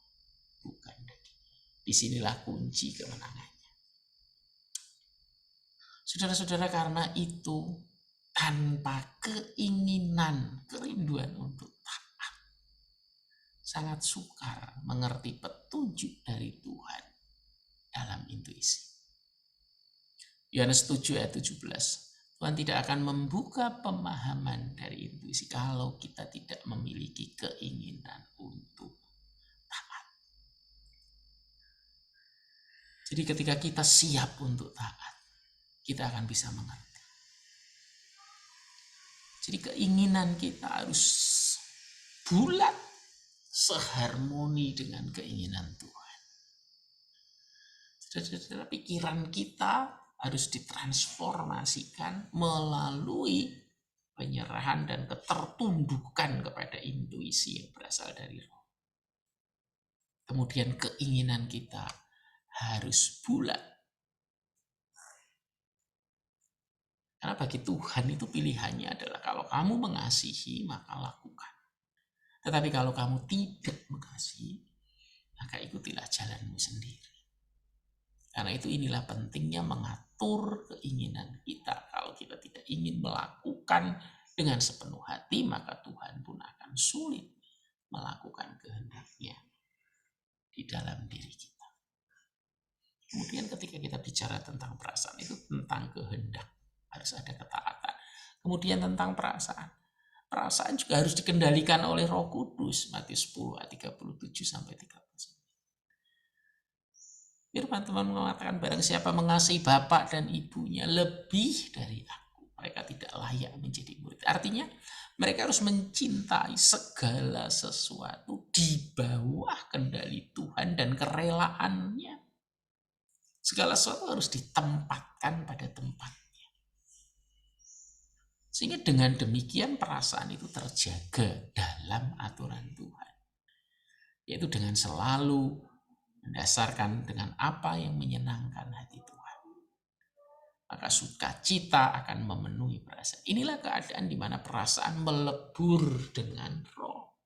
bukan daging. Disinilah kunci kemenangannya. Saudara-saudara, karena itu tanpa keinginan, kerinduan untuk taat, sangat sukar mengerti petunjuk dari Tuhan dalam intuisi. Yohanes 7 ayat 17. Tuhan tidak akan membuka pemahaman dari intuisi kalau kita tidak memiliki keinginan untuk taat. Jadi ketika kita siap untuk taat, kita akan bisa mengerti. Jadi keinginan kita harus bulat, seharmoni dengan keinginan Tuhan. Saudara-saudara, pikiran kita harus ditransformasikan melalui penyerahan dan ketertundukan kepada intuisi yang berasal dari roh. Kemudian keinginan kita harus bulat. Karena bagi Tuhan itu pilihannya adalah kalau kamu mengasihi maka lakukan. Tetapi kalau kamu tidak mengasihi maka ikutilah jalanmu sendiri. Karena itu inilah pentingnya mengatur keinginan kita. Kalau kita tidak ingin melakukan dengan sepenuh hati, maka Tuhan pun akan sulit melakukan kehendak-Nya di dalam diri kita. Kemudian ketika kita bicara tentang perasaan, itu tentang kehendak. Harus ada ketaatan. Kemudian tentang perasaan. Perasaan juga harus dikendalikan oleh Roh Kudus. Matius 10 ayat 37-39. Firman Tuhan mengatakan barang siapa mengasihi bapak dan ibunya lebih dari aku, mereka tidak layak menjadi murid. Artinya mereka harus mencintai segala sesuatu di bawah kendali Tuhan dan kerelaannya. Segala sesuatu harus ditempatkan pada tempatnya. Sehingga dengan demikian perasaan itu terjaga dalam aturan Tuhan. Yaitu dengan selalu mendasarkan dengan apa yang menyenangkan hati Tuhan. Maka sukacita akan memenuhi perasaan. Inilah keadaan di mana perasaan melebur dengan roh.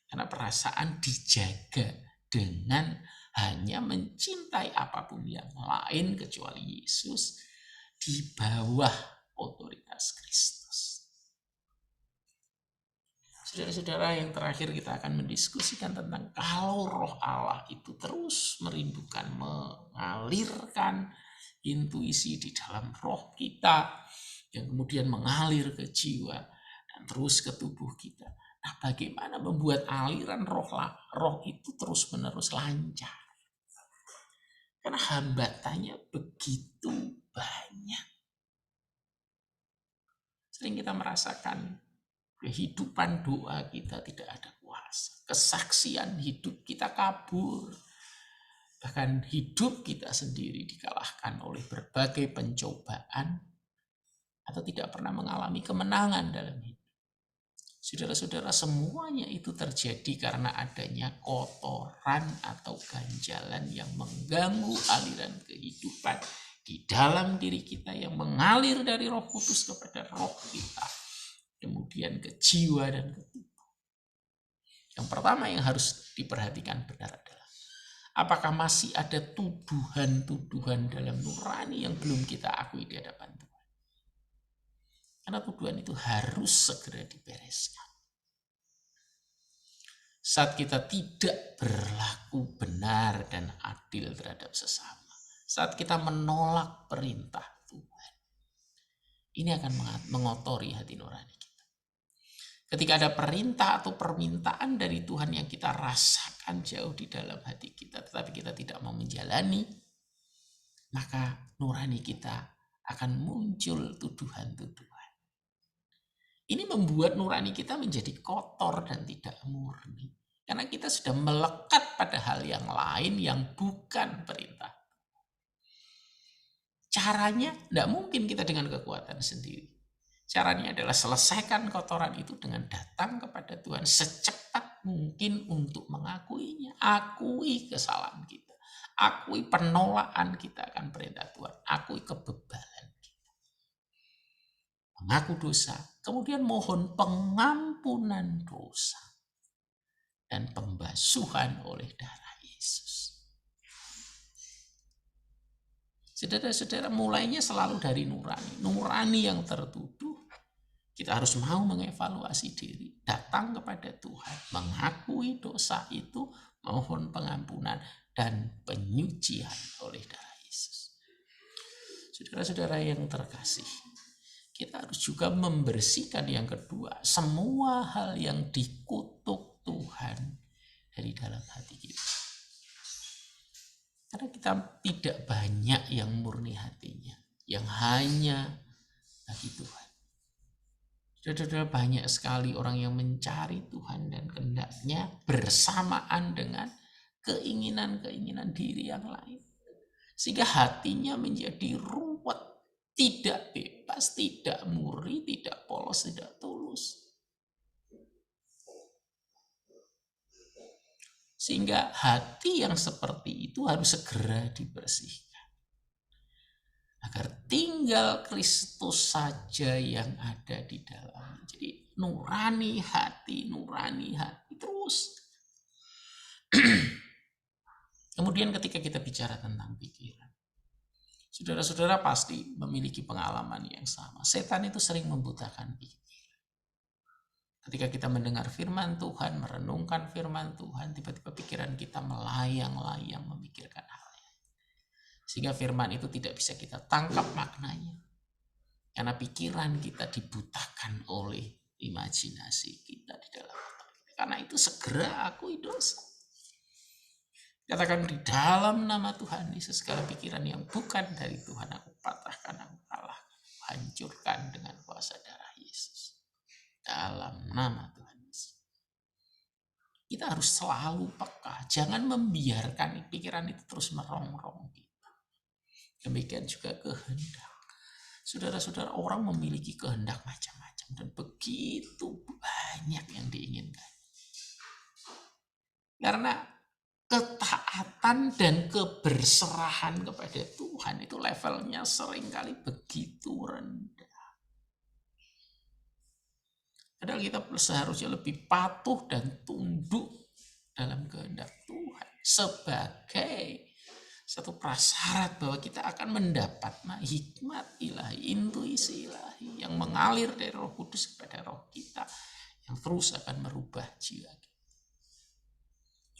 Karena perasaan dijaga dengan hanya mencintai apapun yang lain kecuali Yesus di bawah otoritas Kristus. Saudara-saudara, yang terakhir kita akan mendiskusikan tentang kalau roh Allah itu terus merindukan, mengalirkan intuisi di dalam roh kita yang kemudian mengalir ke jiwa dan terus ke tubuh kita. Nah, bagaimana membuat aliran roh itu terus-menerus lancar? Karena hambatannya begitu banyak. Sering kita merasakan kehidupan doa kita tidak ada kuasa. Kesaksian hidup kita kabur. Bahkan hidup kita sendiri dikalahkan oleh berbagai pencobaan atau tidak pernah mengalami kemenangan dalam hidup. Saudara-saudara, semuanya itu terjadi karena adanya kotoran atau ganjalan yang mengganggu aliran kehidupan di dalam diri kita yang mengalir dari Roh Kudus kepada roh kita, kemudian ke jiwa dan ke tubuh. Yang pertama yang harus diperhatikan benar adalah apakah masih ada tuduhan-tuduhan dalam nurani yang belum kita akui di hadapan Tuhan. Karena tuduhan itu harus segera dibereskan. Saat kita tidak berlaku benar dan adil terhadap sesama, saat kita menolak perintah Tuhan, ini akan mengotori hati nurani kita. Ketika ada perintah atau permintaan dari Tuhan yang kita rasakan jauh di dalam hati kita, tetapi kita tidak mau menjalani, maka nurani kita akan muncul tuduhan-tuduhan. Ini membuat nurani kita menjadi kotor dan tidak murni. Karena kita sudah melekat pada hal yang lain yang bukan perintah. Caranya tidak mungkin kita dengan kekuatan sendiri. Caranya adalah selesaikan kotoran itu dengan datang kepada Tuhan secepat mungkin untuk mengakuinya. Akui kesalahan kita. Akui penolakan kita akan perintah Tuhan. Akui kebebalan kita. Mengaku dosa. Kemudian mohon pengampunan dosa. Dan pembasuhan oleh darah Yesus. Saudara-saudara, mulainya selalu dari nurani. Nurani yang tertuduh, kita harus mau mengevaluasi diri. Datang kepada Tuhan, mengakui dosa itu, mohon pengampunan dan penyucian oleh darah Yesus. Saudara-saudara yang terkasih, kita harus juga membersihkan yang kedua, semua hal yang dikutuk Tuhan dari dalam hati kita. Karena kita tidak banyak yang murni hatinya, yang hanya bagi Tuhan. Saudara, banyak sekali orang yang mencari Tuhan dan kehendaknya bersamaan dengan keinginan-keinginan diri yang lain. Sehingga hatinya menjadi ruwet, tidak bebas, tidak murni, tidak polos, tidak tulus. Sehingga hati yang seperti itu harus segera dibersihkan. Agar tinggal Kristus saja yang ada di dalamnya. Jadi nurani hati terus. Kemudian ketika kita bicara tentang pikiran. Saudara-saudara pasti memiliki pengalaman yang sama. Setan itu sering membutakan pikiran. Ketika kita mendengar firman Tuhan, merenungkan firman Tuhan, tiba-tiba pikiran kita melayang-layang memikirkan hal yang. Sehingga firman itu tidak bisa kita tangkap maknanya. Karena pikiran kita dibutakan oleh imajinasi kita di dalam otak kita. Karena itu segera akui dosa. Katakan di dalam nama Tuhan Yesus, segala pikiran yang bukan dari Tuhan aku patahkan, aku kalahkan, hancurkan dengan kuasa darah Yesus. Dalam nama Tuhan Yesus. Kita harus selalu peka. Jangan membiarkan pikiran itu terus merongrong kita. Demikian juga kehendak. Saudara-saudara, orang memiliki kehendak macam-macam. Dan begitu banyak yang diinginkan. Karena ketaatan dan keberserahan kepada Tuhan itu levelnya seringkali begitu rendah. Padahal kita seharusnya lebih patuh dan tunduk dalam kehendak Tuhan sebagai satu prasyarat bahwa kita akan mendapat hikmat ilahi, intuisi ilahi yang mengalir dari Roh Kudus kepada roh kita yang terus akan merubah jiwa kita.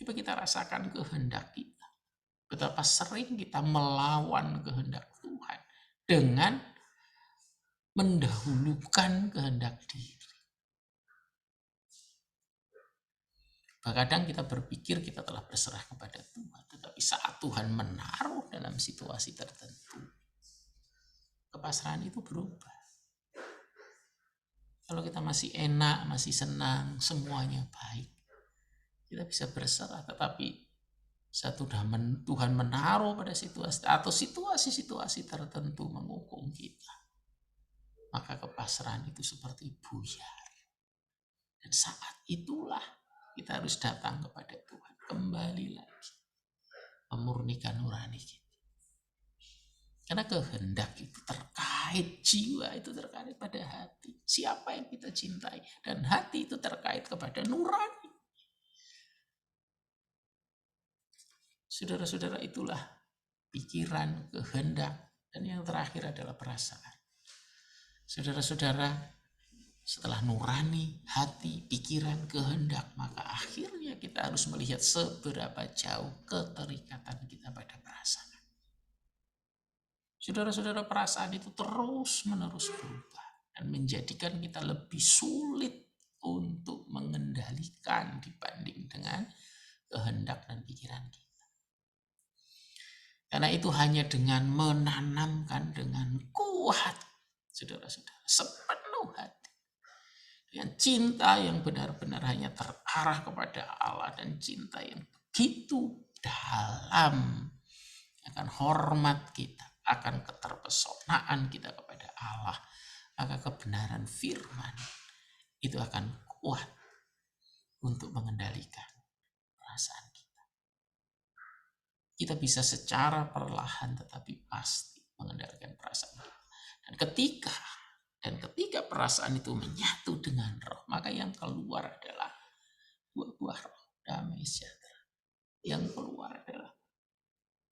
Coba kita rasakan kehendak kita. Betapa sering kita melawan kehendak Tuhan dengan mendahulukan kehendak diri. Kadang kita berpikir kita telah berserah kepada Tuhan. Tetapi saat Tuhan menaruh dalam situasi tertentu, kepasrahan itu berubah. Kalau kita masih enak, masih senang, semuanya baik, kita bisa berserah. Tetapi saat Tuhan menaruh pada situasi atau situasi-situasi tertentu menghukum kita, maka kepasrahan itu seperti buyar. Dan saat itulah kita harus datang kepada Tuhan, kembali lagi memurnikan nurani kita. Karena kehendak itu terkait, jiwa itu terkait pada hati. Siapa yang kita cintai. Dan hati itu terkait kepada nurani. Saudara-saudara, itulah pikiran, kehendak, dan yang terakhir adalah perasaan. Saudara-saudara, setelah nurani, hati, pikiran, kehendak, maka akhirnya kita harus melihat seberapa jauh keterikatan kita pada perasaan. Saudara-saudara, perasaan itu terus-menerus berubah dan menjadikan kita lebih sulit untuk mengendalikan dibanding dengan kehendak dan pikiran kita. Karena itu hanya dengan menanamkan dengan kuat, saudara-saudara, sepenuh hati, dengan cinta yang benar-benar hanya terarah kepada Allah dan cinta yang begitu dalam, akan hormat kita, akan keterpesonaan kita kepada Allah, maka kebenaran firman itu akan kuat untuk mengendalikan perasaan kita. Kita bisa secara perlahan tetapi pasti mengendalikan perasaan kita. Dan ketika perasaan itu menyatu dengan roh, maka yang keluar adalah buah-buah roh, damai sejahtera. Yang keluar adalah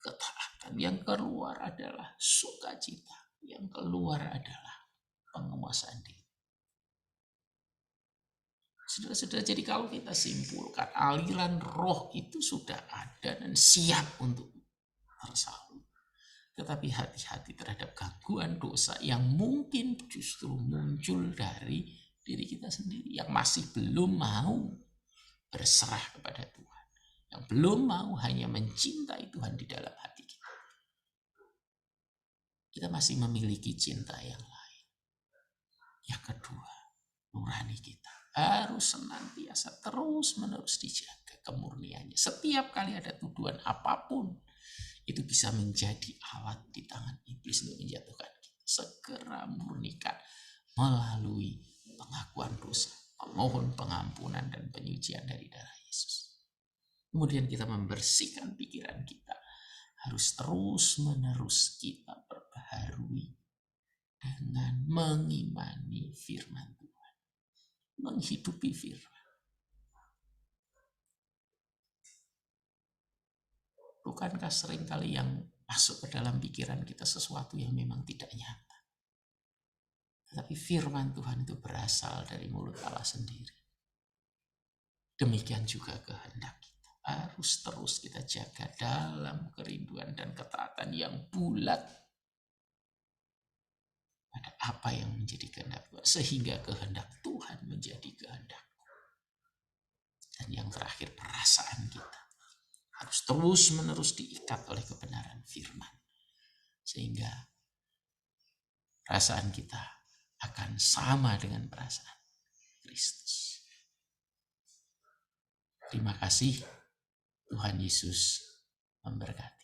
ketaatan, yang keluar adalah sukacita, yang keluar adalah penguasaan diri. Saudara-saudara, jadi kalau kita simpulkan, aliran roh itu sudah ada dan siap untuk tersalur. Tetapi hati-hati terhadap gangguan dosa yang mungkin justru muncul dari diri kita sendiri, yang masih belum mau berserah kepada Tuhan, yang belum mau hanya mencintai Tuhan di dalam hati kita. Kita masih memiliki cinta yang lain. Yang kedua, nurani kita harus senantiasa terus-menerus dijaga kemurniannya. Setiap kali ada tuduhan apapun, itu bisa menjadi alat di tangan iblis untuk menjatuhkan kita. Segera murnikan melalui pengakuan dosa, memohon pengampunan dan penyucian dari darah Yesus. Kemudian kita membersihkan pikiran kita. Harus terus-menerus kita perbaharui dengan mengimani firman Tuhan, menghidupi firman. Bukankah seringkali yang masuk ke dalam pikiran kita sesuatu yang memang tidak nyata? Tetapi firman Tuhan itu berasal dari mulut Allah sendiri. Demikian juga kehendak kita. Harus terus kita jaga dalam kerinduan dan ketaatan yang bulat pada apa yang menjadi kehendak Tuhan, sehingga kehendak Tuhan menjadi kehendak. Dan yang terakhir, perasaan kita harus terus-menerus diikat oleh kebenaran firman, sehingga perasaan kita akan sama dengan perasaan Kristus. Terima kasih. Tuhan Yesus memberkati.